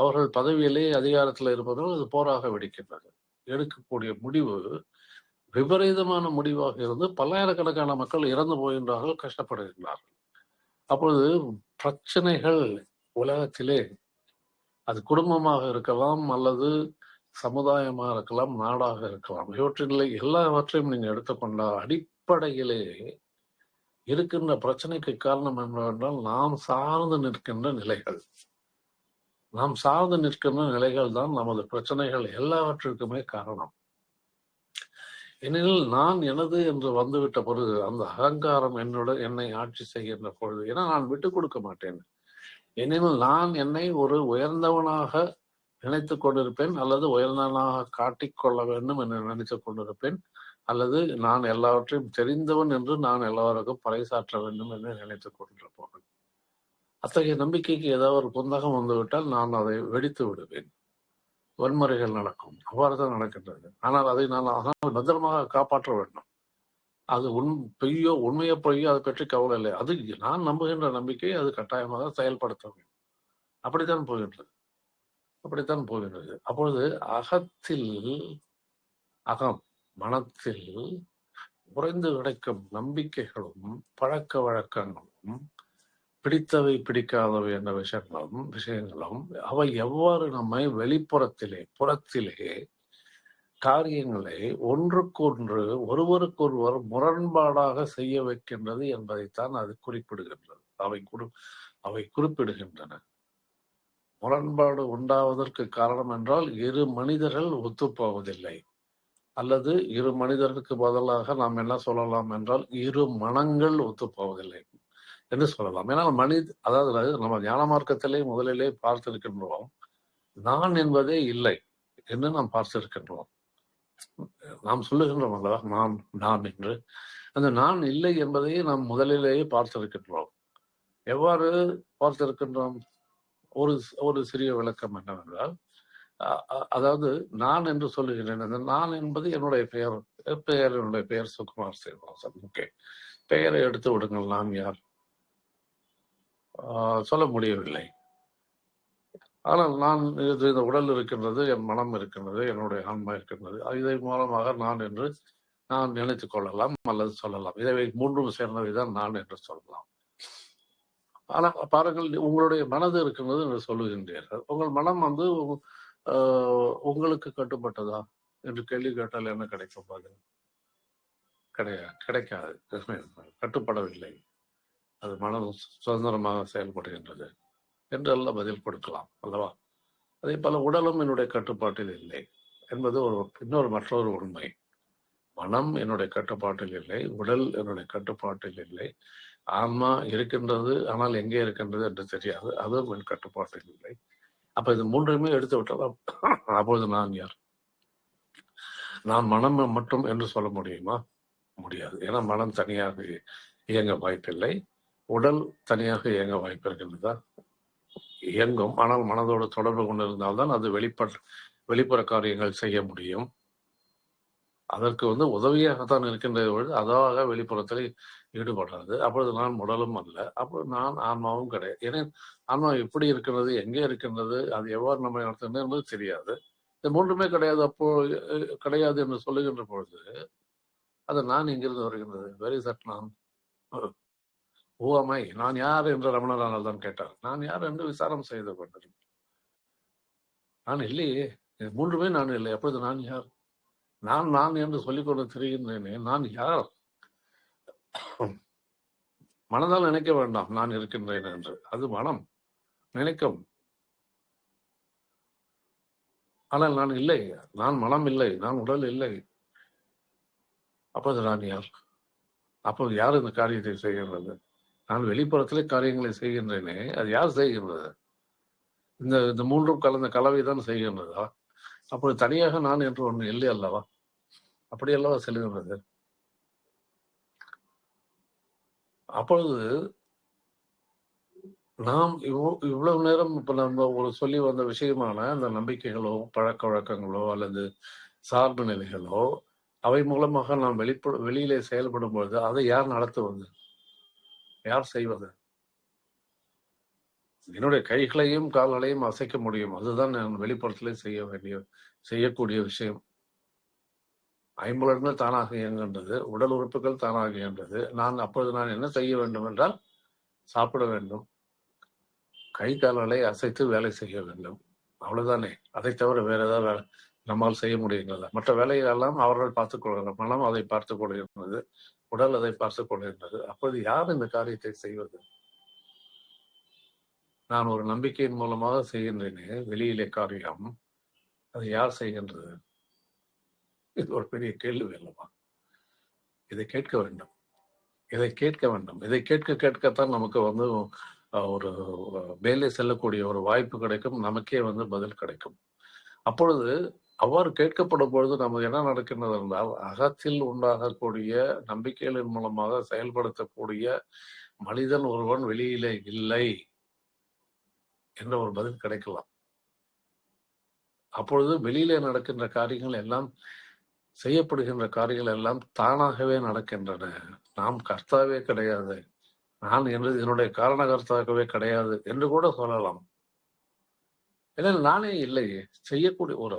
அவர்கள் பதவியிலே அதிகாரத்தில் இருப்பதால் அது போராக வெடிக்கின்றது. எடுக்கக்கூடிய முடிவு விபரீதமான முடிவாக இருந்து பல்லாயிரக்கணக்கான மக்கள் இறந்து போகின்றார்கள், கஷ்டப்படுகின்றார்கள். அப்பொழுது பிரச்சனைகள் உலகத்திலே, அது குடும்பமாக இருக்கலாம், அல்லது சமுதாயமாக இருக்கலாம், நாடாக இருக்கலாம், இவற்றில் எல்லாவற்றையும் நீங்க எடுத்துக்கொண்டால் அடிப்படையிலே இருக்கின்ற பிரச்சனைக்கு காரணம் என்னவென்றால் நாம் சார்ந்து நிற்கின்ற நிலைகள். நாம் சார்ந்து நிற்கின்ற நிலைகள் தான் நமது பிரச்சனைகள் எல்லாவற்றிற்குமே காரணம். ஏனெனில் நான் எனது என்று வந்துவிட்ட பொழுது, அந்த அகங்காரம் என்னை ஆட்சி செய்கின்ற பொழுது, ஏன்னா நான் விட்டுக் கொடுக்க மாட்டேன். ஏனெனில் நான் என்னை ஒரு உயர்ந்தவனாக நினைத்துக் கொண்டிருப்பேன், அல்லது உயர்ந்தவனாக காட்டிக்கொள்ள வேண்டும் என்று நினைத்துக் கொண்டிருப்பேன், அல்லது நான் எல்லாவற்றையும் தெரிந்தவன் என்று நான் எல்லாருக்கும் பறைசாற்ற வேண்டும் என்று நினைத்துக் கொண்டிருப்பேன். அத்தகைய நம்பிக்கைக்கு ஏதாவது ஒரு குந்தகம் வந்துவிட்டால் நான் அதை வெடித்து விடுவேன். வன்முறைகள் நடக்கும். அவ்வாறுதான் நடக்கின்றது. ஆனால் அதை நான் பத்திரமாக காப்பாற்ற வேண்டும். அது பொய்யோ உண்மையோ பொய்யோ அதை பற்றி கவலை இல்லை. அது நான் நம்புகின்ற நம்பிக்கை, அது கட்டாயமாக செயல்படுத்த வேண்டும். அப்படித்தான் போகின்றது. அப்பொழுது அகம் மனத்தில் உறைந்து கிடைக்கும் நம்பிக்கைகளும் பழக்க வழக்கங்களும் பிடித்தவை பிடிக்காதவை என்ற விஷயங்களும் அவை எவ்வாறு நம்மை புறத்திலே காரியங்களை ஒன்றுக்கொன்று ஒருவருக்கொருவர் முரண்பாடாக செய்ய வைக்கின்றது என்பதைத்தான் அது குறிப்பிடுகின்றது. அவை குறிப்பிடுகின்றன. முரண்பாடு உண்டாவதற்கு காரணம் என்றால் இரு மனிதர்கள் ஒத்துப்போவதில்லை, அல்லது இரு மனிதர்களுக்கு பதிலாக நாம் என்ன சொல்லலாம் என்றால் இரு மனங்கள் ஒத்துப்போவதில்லை என்று சொல்லலாம். ஏன்னா அதாவது நம்ம ஞான மார்க்கத்திலே முதலிலே பார்த்திருக்கின்றோம், நான் என்பதே இல்லை என்று நாம் பார்த்திருக்கின்றோம். நாம் சொல்லுகின்றோம் அல்லவா, நான் என்று. அந்த நான் இல்லை என்பதையே நாம் முதலிலேயே பார்த்திருக்கின்றோம். எவ்வாறு பார்த்திருக்கின்றோம்? ஒரு சிறிய விளக்கம் என்னவென்றால், அதாவது நான் என்று சொல்லுகிறேன். அந்த நான் என்பது என்னுடைய பெயர் சுகுமார் சீனிவாசன். ஓகே, பெயரை எடுத்து விடுங்கள். நான் யார் சொல்ல முடியவில்லை. ஆனால் நான் இந்த உடல் இருக்கின்றது, என் மனம் இருக்கின்றது, என்னுடைய ஆன்மா இருக்கின்றது. இதை மூலமாக நான் என்று நான் நினைத்துக் கொள்ளலாம் அல்லது சொல்லலாம். இதை மூன்றும் சேர்ந்தவைதான் நான் என்று சொல்லலாம். ஆனால் பாருங்கள், உங்களுடைய மனது இருக்கின்றது என்று சொல்லுகின்றீர்கள். உங்கள் மனம் உங்களுக்கு கட்டுப்பட்டதா என்று கேள்வி கேட்டால் என்ன கிடைக்கும்? பதில் கிடைக்காது. கட்டுப்படவில்லை. அது மனம் சுதந்திரமாக செயல்படுகின்றது என்றெல்லாம் பதில் கொடுக்கலாம் அல்லவா? அதே போல உடலும் என்னுடைய கட்டுப்பாட்டில் இல்லை என்பது மற்றொரு உண்மை. மனம் என்னுடைய கட்டுப்பாட்டில் இல்லை, உடல் என்னுடைய கட்டுப்பாட்டில் இல்லை, ஆன்மா இருக்கின்றது, ஆனால் எங்கே இருக்கின்றது என்று தெரியாது, அதுவும் என் கட்டுப்பாட்டில் இல்லை. அப்ப இது மூன்றையுமே எடுத்து விட்டால் அப்பொழுது நான் யார்? நான் மனம் மட்டும் என்று சொல்ல முடியுமா? முடியாது. ஏன்னா மனம் தனியாக இயங்க வாய்ப்பில்லை, உடல் தனியாக இயங்க வாய்ப்பு இருக்கின்றதா? இயங்கும். ஆனால் மனதோடு தொடர்பு கொண்டிருந்தால்தான் அது வெளிப்புற காரியங்கள் செய்ய முடியும். அதற்கு உதவியாகத்தான் இருக்கின்றது பொழுது அதாக வெளிப்புறத்தில் ஈடுபடாது. அப்பொழுது நான் உடலும் அல்ல, அப்பொழுது நான் ஆன்மாவும் கிடையாது. ஏன்னா ஆன்மா எப்படி இருக்கின்றது, எங்கே இருக்கின்றது, அது எவ்வாறு நம்மை நடத்துகிறது என்பது தெரியாது. இது மூன்றுமே கிடையாது என்று சொல்லுகின்ற பொழுது அது நான் எங்கிருந்து வருகின்றது? வெரி சட் நான் ஊமை, நான் யார் என்று ரமணனால் தான் கேட்டார். நான் யார் என்று விசாரம் செய்து கொண்டேன். நான் இல்லையே, இது மூன்றுமே நான் இல்லை. அப்பொழுது நான் யார்? நான் என்று சொல்லிக்கொண்டு திரிகின்றேனே, நான் யார்? மனதால் நினைக்க வேண்டாம் நான் இருக்கின்றேன் என்று. அது மனம் நினைக்கும். ஆனால் நான் இல்லை, நான் மனம் இல்லை, நான் உடல் இல்லை. அப்போது நான் யார்? அப்போது யார் இந்த காரியத்தை செய்கின்றது? நான் வெளிப்புறத்திலே காரியங்களை செய்கின்றேனே, அது யார் செய்கின்றது? இந்த மூன்றும் கலந்த கலவை தான் செய்கின்றதா? அப்பொழுது தனியாக நான் என்று ஒன்று இல்லை அல்லவா? அப்படி அல்லவா செல்கின்றது? அப்பொழுது நாம் இவ்வளவு நேரம் இப்ப நம்ம சொல்லி வந்த விஷயமான அந்த நம்பிக்கைகளோ பழக்க வழக்கங்களோ அல்லது சார்பு நிலைகளோ அவை மூலமாக நாம் வெளியிலே செயல்படும் பொழுது அதை யார் நடத்துவது, யார் செய்வது? என்னுடைய கைகளையும் கால்களையும் அசைக்க முடியும், அதுதான் நான் வெளிப்புறத்திலே செய்யக்கூடிய விஷயம். ஐம்புலன்கள் தானாக இயங்குகின்றது, உடல் உறுப்புகள் தானாக இயங்குகின்றது. அப்பொழுது நான் என்ன செய்ய வேண்டும் என்றால் சாப்பிட வேண்டும், கை கால்களை அசைத்து வேலை செய்ய வேண்டும், அவ்வளவுதானே. அதை தவிர வேற ஏதாவது நம்மால் செய்ய முடியுங்களா? மற்ற வேலைகளெல்லாம் அவர்கள் பார்த்துக் கொள்கிறார், மனம் அதை பார்த்துக் கொள்கின்றது, உடல் அதை பார்த்து கொண்டிருந்தது. அப்போது யார் இந்த காரியத்தை செய்வது? நான் ஒரு நம்பிக்கையின் மூலமாக செய்கின்றேனே வெளியிலே காரியம், அது யார் செய்கின்றது? இது ஒரு பெரிய கேள்வி அல்லவா? இதை கேட்க வேண்டும், இதை கேட்க வேண்டும். இதை கேட்கத்தான் நமக்கு ஒரு மேலே செல்லக்கூடிய ஒரு வாய்ப்பு கிடைக்கும், நமக்கே பதில் கிடைக்கும். அப்பொழுது அவ்வாறு கேட்கப்படும் பொழுது நமக்கு என்ன நடக்கின்றது என்றால், அகத்தில் உண்டாகக்கூடிய நம்பிக்கைகளின் மூலமாக செயல்படுத்தக்கூடிய மனிதன் ஒருவன் வெளியிலே இல்லை என்ற ஒரு பதில் கிடைக்கலாம். அப்பொழுது வெளியிலே நடக்கின்ற காரியங்கள் எல்லாம், செய்யப்படுகின்ற காரியங்கள் எல்லாம் தானாகவே நடக்கின்றன. நாம் கர்த்தாவே கிடையாது, நான் என்னுடைய காரணகர்த்தாகவே கிடையாது என்று கூட சொல்லலாம். ஏன்னா நானே இல்லை செய்யக்கூடிய ஒரு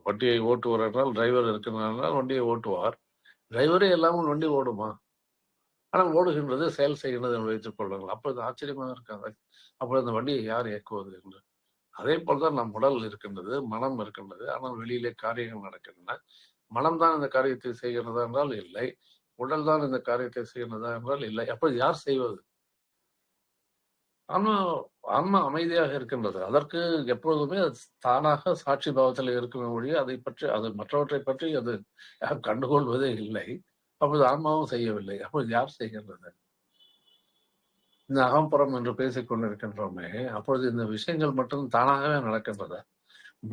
வண்டியை ஓட்டுவார் என்றால் டிரைவர் இருக்கிறால் வண்டியை ஓட்டுவார். டிரைவரே இல்லாமல் வண்டி ஓடுமா? ஆனால் ஓடுகின்றது, செயல் செய்கின்றது என்று வைத்துக் கொள்ளுங்கள். அப்பொழுது ஆச்சரியமாக இருக்காது. அப்பொழுது அந்த வண்டியை யார் இயக்குவது என்று. அதே போல்தான் நம் உடல் இருக்கின்றது, மனம் இருக்கின்றது. ஆனால் வெளியிலே காரியங்கள் நடக்கின்றன. மனம்தான் இந்த காரியத்தை செய்கிறதா என்றால் இல்லை, உடல் தான் இந்த காரியத்தை செய்கிறதா என்றால் இல்லை. அப்பொழுது யார் செய்வது? ஆன்மா அமைதியாக இருக்கின்றது. அதற்கு எப்பொழுதுமே தானாக சாட்சி பாவத்தில் இருக்குமே ஒழிய அதை பற்றி, அது மற்றவற்றை பற்றி அது கண்டுகொள்வதே இல்லை. அப்பொழுது ஆன்மாவும் செய்யவில்லை. அப்பொழுது யார் செய்கின்றது? இந்த அகம்புறம் என்று பேசிக் கொண்டிருக்கின்றோமே, அப்பொழுது இந்த விஷயங்கள் மட்டும் தானாகவே நடக்கின்றதா?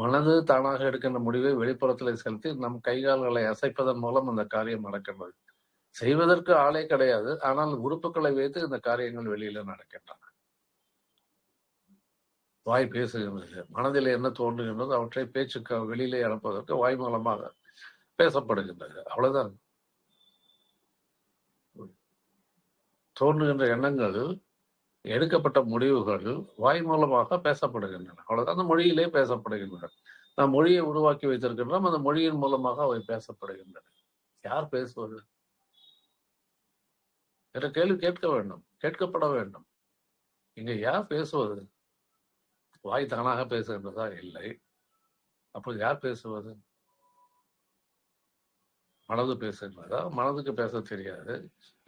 மனது தானாக எடுக்கின்ற முடிவை வெளிப்புறத்தில் செலுத்தி நம் கைகால்களை அசைப்பதன் மூலம் அந்த காரியம் நடக்கின்றது. செய்வதற்கு ஆளே கிடையாது, ஆனால் உறுப்புகளை வைத்து இந்த காரியங்கள் வெளியில நடக்கின்றன. வாய் பேசுகின்றது, மனதில் என்ன தோன்றுகின்றது அவற்றை பேச்சுக்கு வெளியிலே அனுப்புவதற்கு வாய் மூலமாக பேசப்படுகின்றது. அவ்வளவுதான். தோன்றுகின்ற எண்ணங்கள், எடுக்கப்பட்ட முடிவுகள் வாய் மூலமாக பேசப்படுகின்றன. அவ்வளவுதான். அந்த மொழியிலே பேசப்படுகின்றன. நாம் மொழியை உருவாக்கி வைத்திருக்கின்றோம், அந்த மொழியின் மூலமாக அவை பேசப்படுகின்றன. யார் பேசுவது என்ற கேள்வி கேட்க வேண்டும், கேட்கப்பட வேண்டும். இங்க யார் பேசுவது? வாய் தானாக பேசுகின்றதா? இல்லை. அப்போது யார் பேசுவது? மனது பேசுகின்றதா? மனதுக்கு பேச தெரியாது,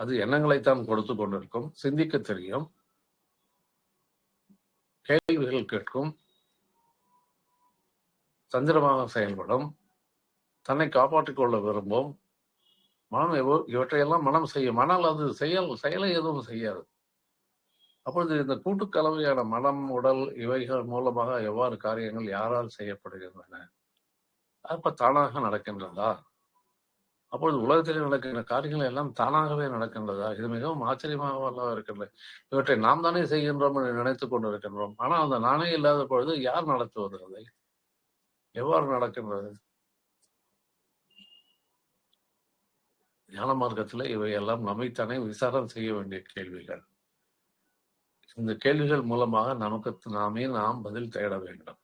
அது எண்ணங்களைத்தான் கொடுத்து கொண்டிருக்கும். சிந்திக்க தெரியும், கேள்விகள் கேட்கும், தந்திரமாக செயல்படும், தன்னை காப்பாற்றிக் கொள்ள விரும்பும். மனம் இவற்றையெல்லாம் மனம் செய்யும், ஆனால் அது செயலை எதுவும் செய்யாது. அப்பொழுது இந்த கூட்டுக்கலவையான மனம், உடல் இவைகள் மூலமாக எவ்வாறு காரியங்கள் யாரால் செய்யப்படுகின்றன? அப்ப தானாக நடக்கின்றதா? அப்பொழுது உலகத்தில் நடக்கின்ற காரியங்கள் எல்லாம் தானாகவே நடக்கின்றதா? இது மிகவும் ஆச்சரியமாக இருக்கின்றது. இவற்றை நாம் தானே செய்கின்றோம் என்று நினைத்துக் கொண்டிருக்கின்றோம். ஆனால் அந்த நானே இல்லாத பொழுது யார் நடத்துவது? அதை எவ்வாறு நடக்கின்றது? ஞான மார்க்கத்தில் இவையெல்லாம் நம்மைத்தானே விசாரணை செய்ய வேண்டிய கேள்விகள். இந்த கேள்விகள் மூலமாக நாம் பதில் தேட வேண்டும்.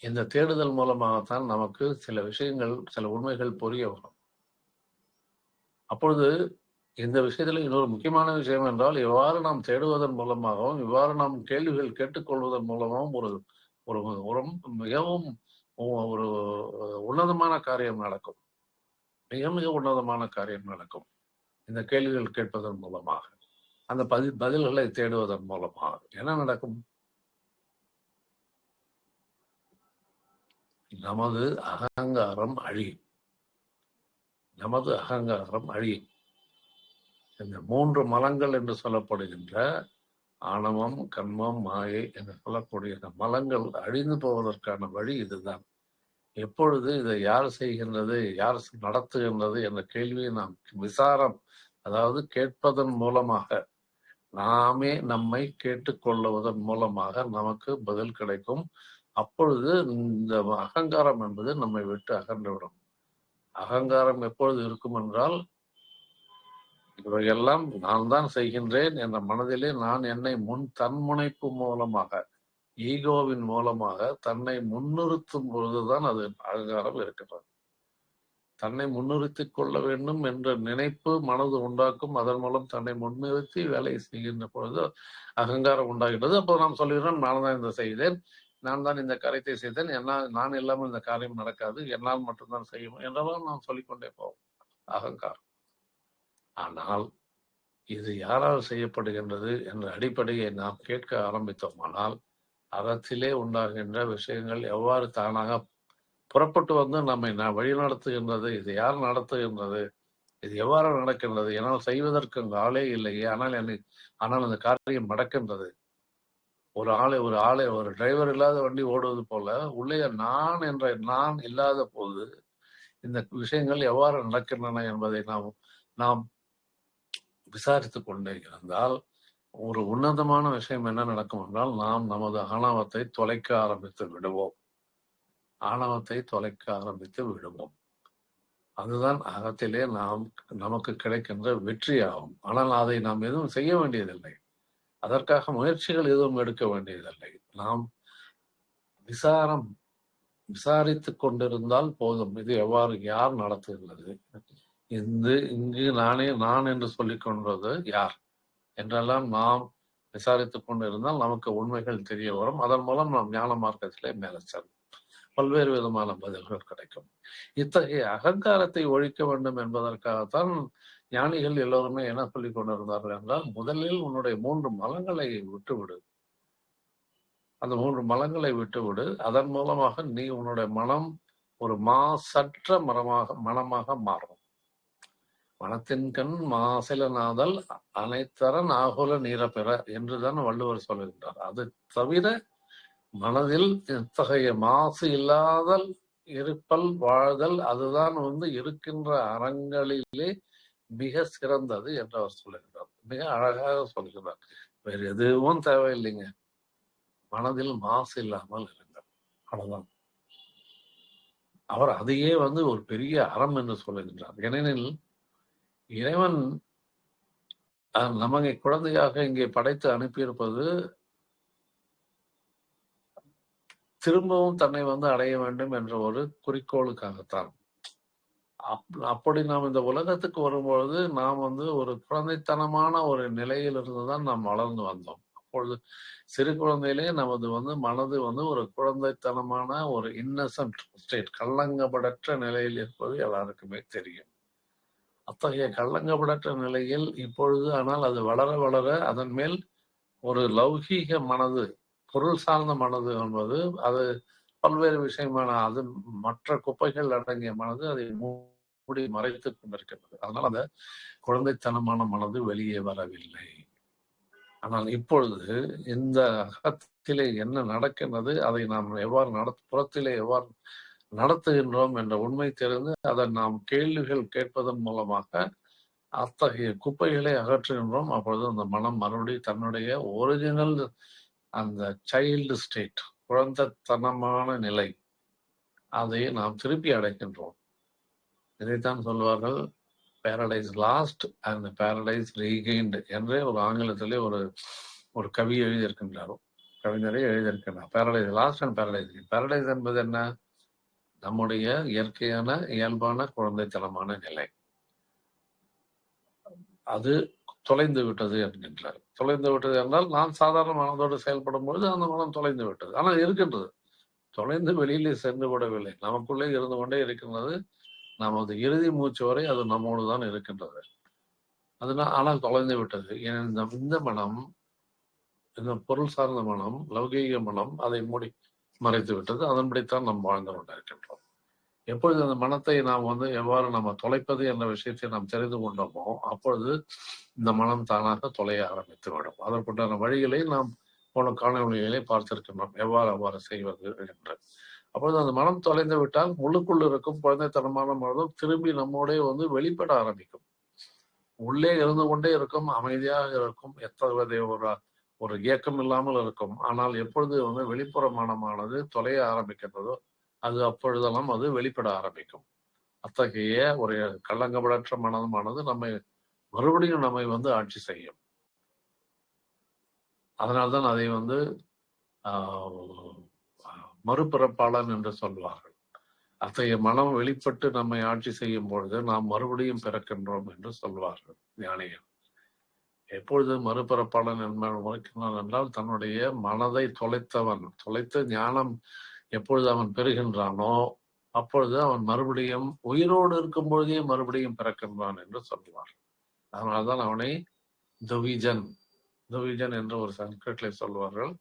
இந்த தேடுதல் மூலமாகத்தான் நமக்கு சில விஷயங்கள், சில உண்மைகள் புரிய வரும். அப்பொழுது இந்த விஷயத்துல இன்னொரு முக்கியமான விஷயம் என்றால், இவ்வாறு நாம் தேடுவதன் மூலமாகவும், இவ்வாறு நாம் கேள்விகள் கேட்டுக்கொள்வதன் மூலமாகவும் ஒரு மிகவும் ஒரு உன்னதமான காரியம் நடக்கும். மிக மிக உன்னதமான காரியம் நடக்கும். இந்த கேள்விகள் கேட்பதன் மூலமாக, அந்த பதில்களை தேடுவதன் மூலமாக என்ன நடக்கும்? நமது அகங்காரம் அழியும். நமது அகங்காரம் அழியும். இந்த 3 மலங்கள் என்று சொல்லப்படுகின்ற ஆணவம், கண்மம், மாயை என்று சொல்லக்கூடிய இந்த மலங்கள் அழிந்து போவதற்கான வழி இதுதான். எப்பொழுது இதை யார் செய்கின்றது, யார் நடத்துகின்றது என்ற கேள்வியை நாம் விசாரம், அதாவது கேட்பதன் மூலமாக, நாமே நம்மை கேட்டுக்கொள்வதன் மூலமாக நமக்கு பதில் கிடைக்கும். அப்பொழுது இந்த அகங்காரம் என்பது நம்மை விட்டு அகன்றுவிடும். அகங்காரம் எப்பொழுது இருக்கும் என்றால், இவையெல்லாம் நான் தான் செய்கின்றேன் என்ற மனதிலே நான் என்னை தன்முனைப்பு மூலமாக, ஈகோவின் மூலமாக தன்னை முன்னிறுத்தும் பொழுதுதான் அது அகங்காரம் இருக்கின்றது. தன்னை முன்னிறுத்திக் கொள்ள வேண்டும் என்ற நினைப்பு மனது உண்டாக்கும். அதன் மூலம் தன்னை முன்னிறுத்தி வேலை செய்கின்ற பொழுது அகங்காரம் உண்டாகின்றது. அப்போ நாம் சொல்கிறோம், நான் தான் இதை செய்தேன், நான் தான் இந்த காரியத்தை செய்தேன், நான் இல்லாமல் இந்த காரியம் நடக்காது, என்னால் மட்டும்தான் செய்யும் என்றெல்லாம் நாம் சொல்லிக்கொண்டே போவோம். அகங்காரம். ஆனால் இது யாரால் செய்யப்படுகின்றது என்ற அடிப்படையை நாம் கேட்க ஆரம்பித்தோமானால் அறத்திலே உண்டாகின்ற விஷயங்கள் எவ்வாறு தானாக புறப்பட்டு வந்து நம்மை வழிநடத்துகின்றது, இது யார் நடத்துகின்றது, இது எவ்வாறு நடக்கின்றது, என்னால் செய்வதற்கு அங்கு ஆளே இல்லையே, ஆனால் அந்த காரியம் நடக்கின்றது. ஒரு டிரைவர் இல்லாத வண்டி ஓடுவது போல உள்ளே நான் இல்லாத போது இந்த விஷயங்கள் எவ்வாறு நடக்கின்றன என்பதை நாம் விசாரித்துக் கொண்டே இருந்தால் ஒரு உன்னதமான விஷயம் என்ன நடக்கும் என்றால், நாம் நமது ஆணவத்தை தொலைக்க ஆரம்பித்து விடுவோம். அதுதான் அகத்திலே நமக்கு கிடைக்கின்ற வெற்றியாகும். ஆனால் அதை நாம் எதுவும் செய்ய வேண்டியதில்லை, அதற்காக முயற்சிகள் எதுவும் எடுக்க வேண்டியதில்லை. நாம் விசாரித்துக் கொண்டிருந்தால் போதும். இது எவ்வாறு யார் நடத்துகிறது, இங்கு நான் என்று சொல்லிக் கொண்டது யார் என்றெல்லாம் நாம் விசாரித்துக் கொண்டிருந்தால் நமக்கு உண்மைகள் தெரிய வரும். அதன் மூலம் நாம் ஞான மார்க்கத்திலே மேல செல்லும், பல்வேறு விதமான பதில்கள் கிடைக்கும். இத்தகைய அகங்காரத்தை ஒழிக்க வேண்டும் என்பதற்காகத்தான் ஞானிகள் எல்லோருமே என்ன சொல்லிக் கொண்டிருந்தார்கள் என்றால், முதலில் உன்னுடைய 3 மலங்களை விட்டுவிடு. அந்த 3 மலங்களை விட்டுவிடு. அதன் மூலமாக நீ உன்னுடைய மனம் ஒரு மாசற்ற மனமாக மாறும். மனத்தின் கண் மாசிலனாதல் அனைத்தரன் ஆகுல நீர பெற என்றுதான் வள்ளுவர் சொல்லுகின்றார். அது தவிர மனதில் இத்தகைய மாசு இல்லாதல் இருப்பல் வாழ்தல், அதுதான் இருக்கின்ற அறங்களிலே மிக சிறந்தது என்று அவர் சொல்லுகிறார். மிக அழகாக சொல்கிறார். வேறு எதுவும் தேவையில்லைங்க, மனதில் மாசு இல்லாமல் இருங்கள், அவ்வளவுதான். அவர் அதையே ஒரு பெரிய அறம் என்று சொல்லுகின்றார். ஏனெனில் இறைவன் நம்மை குழந்தையாக இங்கே படைத்து அனுப்பியிருப்பது திரும்பவும் தன்னை அடைய வேண்டும் என்ற ஒரு குறிக்கோளுக்காகத்தான். அப்படி நாம் இந்த உலகத்துக்கு வரும்பொழுது நாம் ஒரு குழந்தைத்தனமான ஒரு நிலையிலிருந்து தான் நாம் வளர்ந்து வந்தோம். அப்பொழுது சிறு குழந்தையிலே நமது மனது ஒரு குழந்தைத்தனமான ஒரு இன்னசென்ட் ஸ்டேட், கள்ளங்கபடற்ற நிலையில் இருப்பது எல்லாருக்குமே தெரியும். அத்தகைய கள்ளங்கபடற்ற நிலையில் இப்பொழுது ஆனால் அது வளர வளர அதன் மேல் ஒரு லௌகீக மனது, பொருள் சார்ந்த மனது என்பது அது பல்வேறு விஷயமான அது மற்ற குப்பைகள் அடங்கிய மனது அதை மூடி மறைத்துக் கொண்டிருக்கிறது. அதனால் அந்த குழந்தைத்தனமான மனது வெளியே வரவில்லை. ஆனால் இப்பொழுது இந்த அகத்திலே என்ன நடக்கின்றது, அதை நாம் எவ்வாறு புறத்திலே எவ்வாறு நடத்துகின்றோம் என்ற உண்மை தெரிந்து அதை நாம் கேள்விகள் கேட்பதன் மூலமாக அத்தகைய குப்பைகளை அகற்றுகின்றோம். அப்பொழுது அந்த மனம் மறுபடியும் தன்னுடைய ஒரிஜினல் அந்த சைல்டு ஸ்டேட், குழந்தைத்தனமான நிலை, அதை நாம் திருப்பி அடைக்கின்றோம். இதைத்தான் சொல்வார்கள், பேரடைஸ் லாஸ்ட் அண்ட் பேரடைஸ் ரீகெயின்டு என்று ஒரு ஆங்கிலத்திலே ஒரு கவி எழுதியிருக்கின்றாரோ, கவிஞரே எழுதியிருக்கிறார். Paradise last and paradise. Paradise என்பது என்ன? நம்முடைய இயற்கையான இயல்பான குழந்தைத்தனமான நிலை. அது தொலைந்து விட்டது என்கின்றார். தொலைந்து விட்டது என்றால் நாம் சாதாரண மனதோடு செயல்படும் பொழுது அந்த மனம் தொலைந்து விட்டது. ஆனால் இருக்கின்றது, தொலைந்து வெளியிலே சென்று விடவில்லை, நமக்குள்ளே இருந்து கொண்டே இருக்கின்றது. நமது இறுதி மூச்சு வரை அது நம்மோடு தான் இருக்கின்றது. ஆனால் தொலைந்து விட்டது. இந்த மனம், இந்த பொருள் சார்ந்த மனம், லௌகீக மனம் அதை மூடி மறைத்து விட்டது. அதன்படித்தான் நாம் வாழ்ந்து கொண்டிருக்கின்றோம். எப்பொழுது அந்த மனத்தை நாம் எவ்வாறு நம்ம தொலைப்பது என்ற விஷயத்தை நாம் தெரிந்து கொண்டோமோ அப்பொழுது இந்த மனம் தானாக தொலைய ஆரம்பித்து விடும். அதற்குண்டான வழிகளை நாம் போன காணொலிகளை பார்த்திருக்கின்றோம், எவ்வாறு செய்வது என்று. அப்பொழுது அந்த மனம் தொலைந்து விட்டால் உள்ளுக்குள் இருக்கும் குழந்தைத்தனமான மனதும் திரும்பி நம்மோடே வெளிப்பட ஆரம்பிக்கும். உள்ளே இருந்து கொண்டே இருக்கும், அமைதியாக இருக்கும், எத்தகைய ஒரு இயக்கம் இல்லாமல் இருக்கும். ஆனால் எப்பொழுது வெளிப்புற மனமானது தொலைய ஆரம்பிக்கின்றதோ அது அப்பொழுதெல்லாம் அது வெளிப்பட ஆரம்பிக்கும். அத்தகைய ஒரு கள்ளங்கபடற்ற மனமானது மறுபடியும் நம்மை ஆட்சி செய்யும். அதனால்தான் அதை மறுபிறப்பாளன் என்று சொல்வார்கள். அத்தகைய மனம் வெளிப்பட்டு நம்மை ஆட்சி செய்யும் பொழுது நாம் மறுபடியும் பிறக்கின்றோம் என்று சொல்வார்கள் ஞானிகள். எப்பொழுது மறுபிறப்பாளன் என்றால் தன்னுடைய மனதை தொலைத்த ஞானம் எப்பொழுது அவன் பெறுகின்றானோ அப்பொழுது அவன் மறுபடியும் உயிரோடு இருக்கும் பொழுதே மறுபடியும் பிறக்கின்றான் என்று சொல்லுவார். அதனால்தான் அவனை துவிஜன் துவிஜன் என்று ஒரு சன்ஸ்கிரிட்ல சொல்வார்கள்.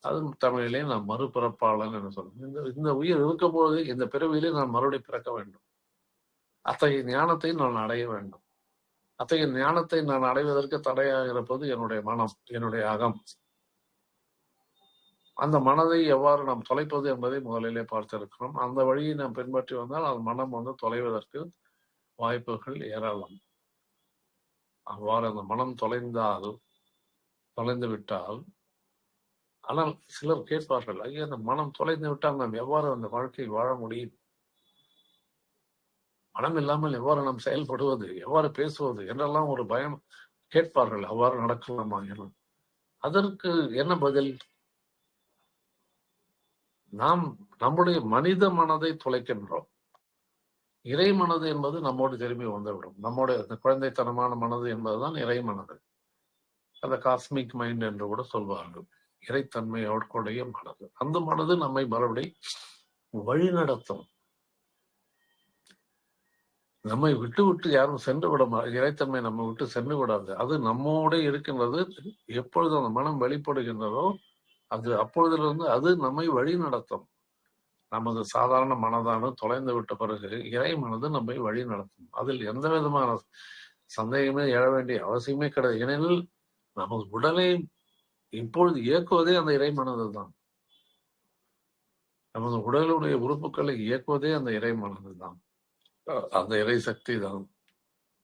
அது தமிழிலே நான் மறுபிறப்பாளன் என்று சொல்லுவேன். இந்த உயிர் இருக்கும்போது இந்த பிறவியிலே நான் மறுபடியும் பிறக்க வேண்டும். அத்தகைய ஞானத்தை நான் அடைய வேண்டும். அத்தகைய ஞானத்தை நான் அடைவதற்கு தடையாக இருப்பது என்னுடைய மனம், என்னுடைய அகம். அந்த மனதை எவ்வாறு நாம் தொலைப்பது என்பதை முதலிலே பார்த்திருக்கிறோம். அந்த வழியை நாம் பின்பற்றி வந்தால் அந்த மனம் தொலைவதற்கு வாய்ப்புகள் ஏராளம். அவ்வாறு அந்த மனம் தொலைந்து விட்டால், ஆனால் சிலர் கேட்பார்கள், ஐயா அந்த மனம் தொலைந்து விட்டால் நாம் எவ்வாறு அந்த வாழ்க்கையை வாழ முடியும்? மனம் இல்லாமல் எவ்வாறு நாம் செயல்படுவது, எவ்வாறு பேசுவது என்றெல்லாம் ஒரு பயம் கேட்பார்கள். அவ்வாறு நடக்கலாமா என. அதற்கு என்ன பதில்? நாம் நம்முடைய மனித மனதை தொலைக்கின்றோம். இறை மனது என்பது நம்மோடு திரும்பி வந்துவிடும். நம்முடைய குழந்தைத்தனமான மனது என்பதுதான் இறை மனது. அந்த காஸ்மிக் மைண்ட் என்று கூட சொல்வார்கள். இறைத்தன்மையோடைய மனது. அந்த மனது நம்மை மறுபடியும் வழி நடத்தும். நம்மை விட்டு விட்டு யாரும் சென்று விட இறைத்தன்மை நம்ம விட்டு சென்று விடாது. அது நம்மோட இருக்கின்றது. எப்பொழுது அந்த மனம் வெளிப்படுகின்றதோ அது அப்பொழுதிலிருந்து அது நம்மை வழி நடத்தும். நமது சாதாரண மனதானது தொலைந்து விட்ட பிறகு இறை மனது நம்மை வழி நடத்தும். அதில் எந்த விதமான சந்தேகமே எழ வேண்டிய அவசியமே கிடையாது. ஏனெனில் நமது உடலை இப்பொழுது இயக்குவதே அந்த இறை மனது தான். நமது உடலுடைய உறுப்புகளை இயக்குவதே அந்த இறை மனது தான், அந்த இறை சக்தி தான்.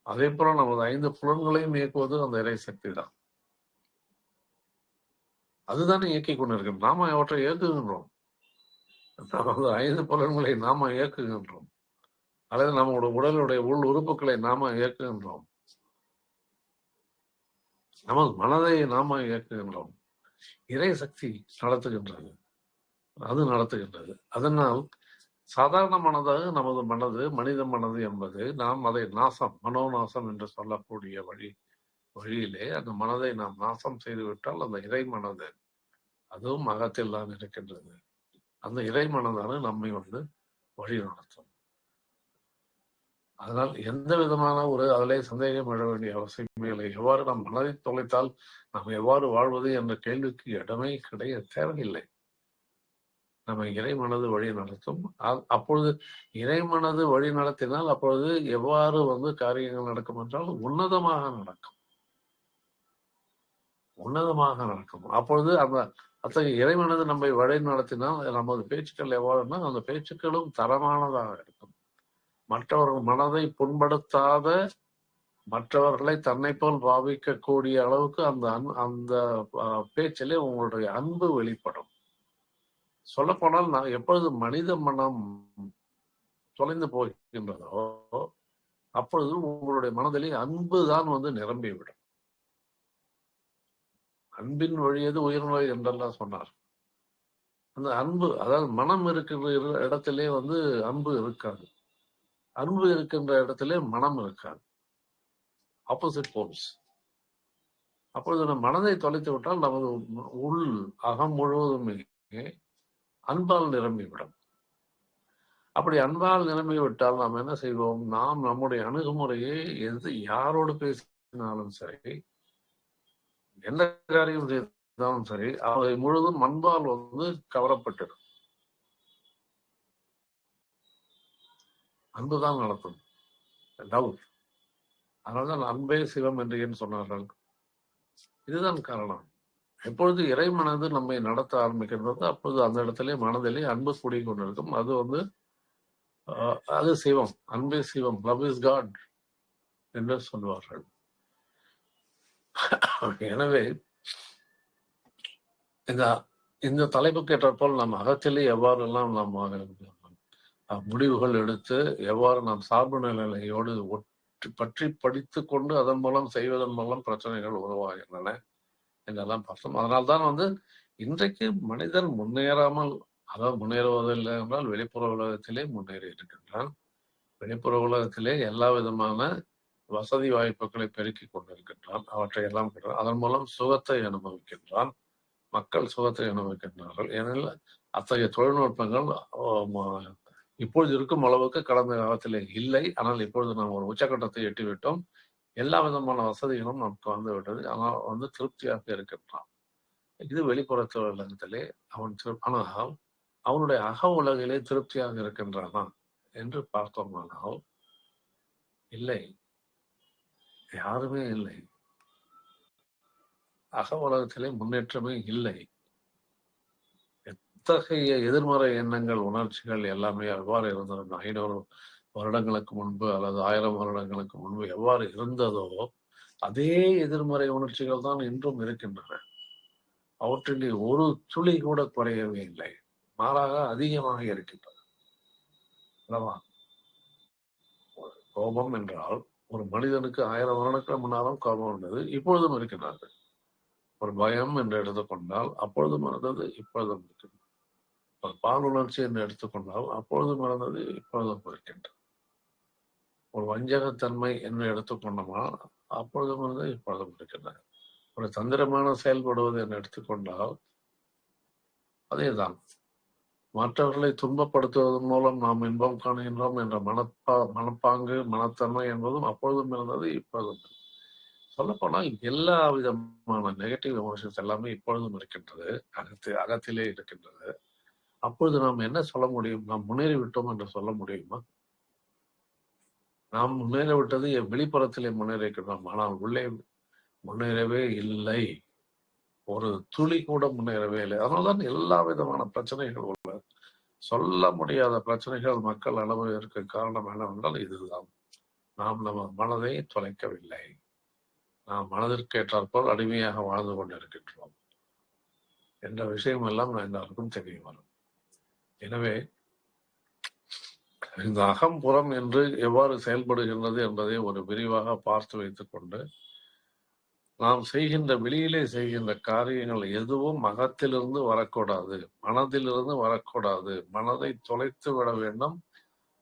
அதே போல நமது 5 புலன்களையும் இயக்குவது அந்த இறை சக்தி தான். அதுதானே இயக்கிக் கொண்டிருக்கிறோம். நாம அவற்றை இயக்குகின்றோம். நமது 5 புலன்களை நாம இயக்குகின்றோம், அல்லது நம்முடைய உடலுடைய உள் உறுப்புகளை நாம இயக்குகின்றோம். நமது மனதை நாம இயக்குகின்றோம். இறை சக்தி நடத்துகின்றது, அது நடத்துகின்றது. அதனால் சாதாரண மனதாக நமது மனது, மனித மனது என்பது நாம் அதை மனோநாசம் என்று சொல்லக்கூடிய வழியிலே அந்த மனதை நாம் நாசம் செய்துவிட்டால் அந்த இறை மனது அதுவும் அகத்தில் தான் இருக்கின்றது. அந்த இறை மனதான நம்மை வழி நடத்தும். அதனால் எந்த விதமான அதிலே சந்தேகம் எழ வேண்டிய அவசியமே இல்லை. எவ்வாறு நாம் மனதை தொலைத்தால் நாம் எவ்வாறு வாழ்வது என்ற கேள்விக்கு இடமே தேவையில்லை. நம்ம இறை மனது வழி நடத்தும். அப்பொழுது இறை மனது வழி நடத்தினால் அப்பொழுது எவ்வாறு காரியங்கள் நடக்கும் என்றால் உன்னதமாக நடக்கும். அப்பொழுது அத்தகைய இறை மனது நம்மை வழி நடத்தினால் நமது பேச்சுக்கள் எவ்வாறுனா அந்த பேச்சுக்களும் தரமானதாக இருக்கும். மற்றவர்கள் மனதை புண்படுத்தாத, மற்றவர்களை தன்னை போல் பாவிக்கக்கூடிய அளவுக்கு அந்த பேச்சிலே உங்களுடைய அன்பு வெளிப்படும். சொல்லப்போனால் நான் எப்பொழுது மனித மனம் தொலைந்து போகின்றதோ அப்பொழுது உங்களுடைய மனதிலே அன்பு தான் நிரம்பிவிடும். அன்பின் வழியது உயிர்நோய் என்றெல்லாம் சொன்னார். அந்த அன்பு, அதாவது மனம் இருக்கிற இடத்திலே அன்பு இருக்காது, அன்பு இருக்கின்ற இடத்திலே மனம் இருக்காது. Opposite poles. அப்பொழுது நம் மனதை தொலைத்து விட்டால் நமது உள் அகம் முழுவதுமே அன்பால் நிரம்பிவிடும். அப்படி அன்பால் நிரம்பிவிட்டால் நாம் என்ன செய்வோம்? நாம் நம்முடைய அணுகுமுறையை யாரோடு பேசினாலும் சரி, எந்த காரியம் செய்தாலும் சரி, அவை முழுதும் அன்பால் கவரப்பட்டிடும். அன்புதான் நடத்தும். லவ். அதனால்தான் அன்பே சிவம் என்று ஏன் சொன்னார்கள்? இதுதான் காரணம். எப்பொழுது இறை மனது நம்மை நடத்த ஆரம்பிக்கின்றது அப்பொழுது அந்த இடத்திலே மனதிலே அன்பு கூடிக்கொண்டிருக்கும். அது சிவம். அன்பே சிவம். லவ் இஸ் காட் என்று சொல்வார்கள். எனவே இந்த தலைப்புக்கு ஏற்றாற்போல் நாம் அகத்திலே எவ்வாறெல்லாம் நாம் முடிவுகள் எடுத்து எவ்வாறு நாம் சார்பு நிலையோடு பற்றி படித்து கொண்டு அதன் மூலம் செய்வதன் மூலம் பிரச்சனைகள் உருவாகின்றன என்றெல்லாம் பார்த்தோம். அதனால்தான் இன்றைக்கு மனிதன் முன்னேறுவதில்லை என்றால் வெளிப்புற உலகத்திலே முன்னேறி இருக்கின்றான். வெளிப்புற உலகத்திலே எல்லா விதமான வசதி வாய்ப்புகளை பெருக்கிக் கொண்டிருக்கின்றான். அவற்றை எல்லாம் அதன் மூலம் சுகத்தை அனுபவிக்கின்றான். மக்கள் சுகத்தை அனுபவிக்கின்றார்கள். ஏனெனில் அத்தகைய தொழில்நுட்பங்கள் இப்பொழுது இருக்கும் அளவுக்கு கடந்த காலத்திலே இல்லை. ஆனால் இப்பொழுது நாம் ஒரு உச்சக்கட்டத்தை எட்டிவிட்டோம். எல்லா விதமான வசதிகளும் நமக்கு வந்து விட்டது. ஆனால் வந்து திருப்தியாக இருக்கின்றான். இது வெளிப்புற உலகத்திலே அவன் ஆனால் அவனுடைய அக உலகிலே திருப்தியாக இருக்கின்றானா என்று பார்த்தோமானால் இல்லை, யாருமே இல்லை. அக உலகத்திலே முன்னேற்றமே இல்லை. எத்தகைய எதிர்மறை எண்ணங்கள், உணர்ச்சிகள் எல்லாமே எவ்வாறு இருந்தது 500 வருடங்களுக்கு முன்பு அல்லது 1000 வருடங்களுக்கு முன்பு எவ்வாறு இருந்ததோ அதே எதிர்மறை உணர்ச்சிகள் தான் இன்றும் இருக்கின்றன. அவற்றிலே ஒரு துளி கூட குறையவே இல்லை, மாறாக அதிகமாக இருக்கின்றன. அல்லவா? கோபம் என்றால் ஒரு மனிதனுக்கு 1000 வருடங்களுக்கு முன்னாலும் கோபம் இருந்தது, இப்பொழுதும் இருக்கின்றது. ஒரு பயம் என்று எடுத்துக்கொண்டால் அப்பொழுதும் இருந்தது, இப்பொழுதும் இருக்கின்றது. ஒரு பாலுணர்ச்சி என்று எடுத்துக்கொண்டால் அப்பொழுதும் இருந்தது, இப்பொழுதும் இருக்கின்றது. ஒரு வஞ்சகத்தன்மை என்று எடுத்துக்கொண்டோமால் அப்பொழுதும் இருந்தது, இப்பொழுதும் இருக்கின்றன. ஒரு தந்திரமான செயல்படுவது என்று எடுத்துக்கொண்டால் அதேதான். மற்றவர்களை துன்பப்படுத்துவதன் மூலம் நாம் இன்பம் காணுகின்றோம் என்ற மனப்பாங்கு, மனத்தன்மை என்பதும் அப்பொழுதும் இருந்தது, இப்பொழுதும். சொல்லப்போனால் எல்லா விதமான நெகட்டிவ் எமோஷன்ஸ் எல்லாமே இப்பொழுதும் இருக்கின்றது, அகத்திலே இருக்கின்றது. அப்பொழுது நாம் என்ன சொல்ல முடியும்? நாம் முன்னேறிவிட்டோம் என்று சொல்ல முடியுமா? நாம் முன்னேறிவிட்டது வெளிப்புறத்திலே முன்னேறிக்கிறோம், ஆனால் உள்ளே முன்னேறவே இல்லை. ஒரு துளி கூட முன்னேறவே இல்லை. அதனால்தான் எல்லா விதமான பிரச்சனைகள் உள்ளது. சொல்ல முடியாத பிரச்சனைகள் மக்கள் அனுபவிக்க காரணம் என்னவென்றால் இதுதான். நாம் நம்ம மனதை தொலைக்கவில்லை. நாம் மனதிற்கு ஏற்றாற்போல் அடிமையாக வாழ்ந்து கொண்டிருக்கின்றோம் என்ற விஷயம் எல்லாம் எல்லாருக்கும் தெரிய வரும். எனவே இந்த அகம்புறம் என்று எவ்வாறு செயல்படுகின்றது என்பதை ஒரு விரிவாக பார்த்து வைத்துக் கொண்டு நாம் செய்கின்ற வெளியிலே செய்கின்ற காரியங்கள் எதுவும் அகத்திலிருந்து வரக்கூடாது, மனதிலிருந்து வரக்கூடாது. மனதை தொலைத்து விட வேண்டும்.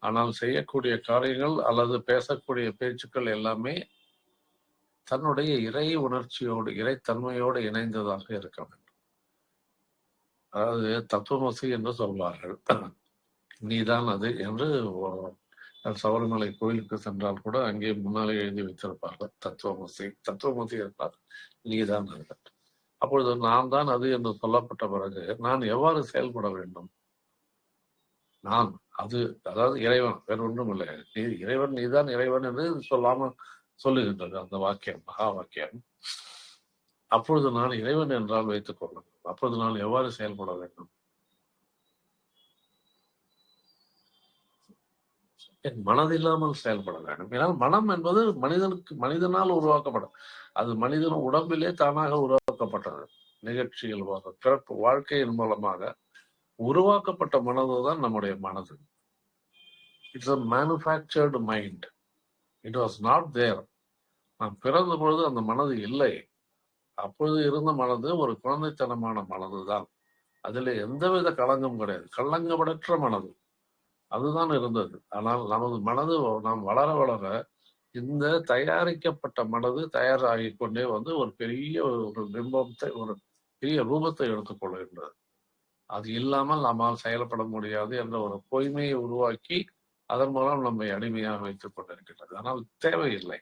ஆனால் செய்யக்கூடிய காரியங்கள் அல்லது பேசக்கூடிய பேச்சுக்கள் எல்லாமே தன்னுடைய இறை உணர்ச்சியோடு, இறைத்தன்மையோடு இணைந்ததாக இருக்க வேண்டும். அதாவது தத்துவமசி என்று சொல்வார்கள். நீதான் அது என்று சபரிமலை கோயிலுக்கு சென்றால் கூட அங்கே முன்னாலே எழுதி வைத்திருப்பார்கள் தத்துவமசி. தத்துவமசி என்றால் நீதான் அது. அப்பொழுது நான் தான் அது என்று சொல்லப்பட்ட பிறகு நான் எவ்வாறு செயல்பட வேண்டும்? நான் அது, அதாவது இறைவன், வேற ஒன்றும் இல்லை. நீ இறைவன், நீதான் இறைவன் என்று சொல்லாம சொல்லுகின்றது அந்த வாக்கியம், மகா வாக்கியம். அப்பொழுது நான் இறைவன் என்றால் வைத்துக் கொள்ள வேண்டும். அப்பொழுது நான் எவ்வாறு செயல்பட வேண்டும்? என் மனதில்லாமல் செயல்பட வேண்டும். ஏன்னால் மனம் என்பது மனிதனால் உருவாக்கப்படும். அது மனிதன் உடம்பிலே தானாக உருவாக்கப்பட்டது. நிகழ்ச்சிகள், பிறப்பு, வாழ்க்கையின் மூலமாக உருவாக்கப்பட்ட மனதுதான் நம்முடைய மனது. It's a manufactured mind. It was not there. நாம் பிறந்த பொழுது அந்த மனது இல்லை. அப்பொழுது இருந்த மனது ஒரு குழந்தைத்தனமான மனதுதான். அதில் எந்தவித களங்கம் கிடையாது, கள்ளங்கமற்ற மனது அதுதான் இருந்தது. ஆனால் நமது மனது நாம் வளர வளர இந்த தயாரிக்கப்பட்ட மனது தயாராகிக் கொண்டே வந்து ஒரு பெரிய ஒரு பிம்பத்தை, ஒரு பெரிய ரூபத்தை எடுத்துக்கொள்கின்றது. அது இல்லாமல் நம்மால் செயல்பட முடியாது என்ற ஒரு பொய்மையை உருவாக்கி அதன் மூலம் நம்மை அடிமையாக வைத்துக் கொண்டிருக்கின்றது. ஆனால் தேவையில்லை,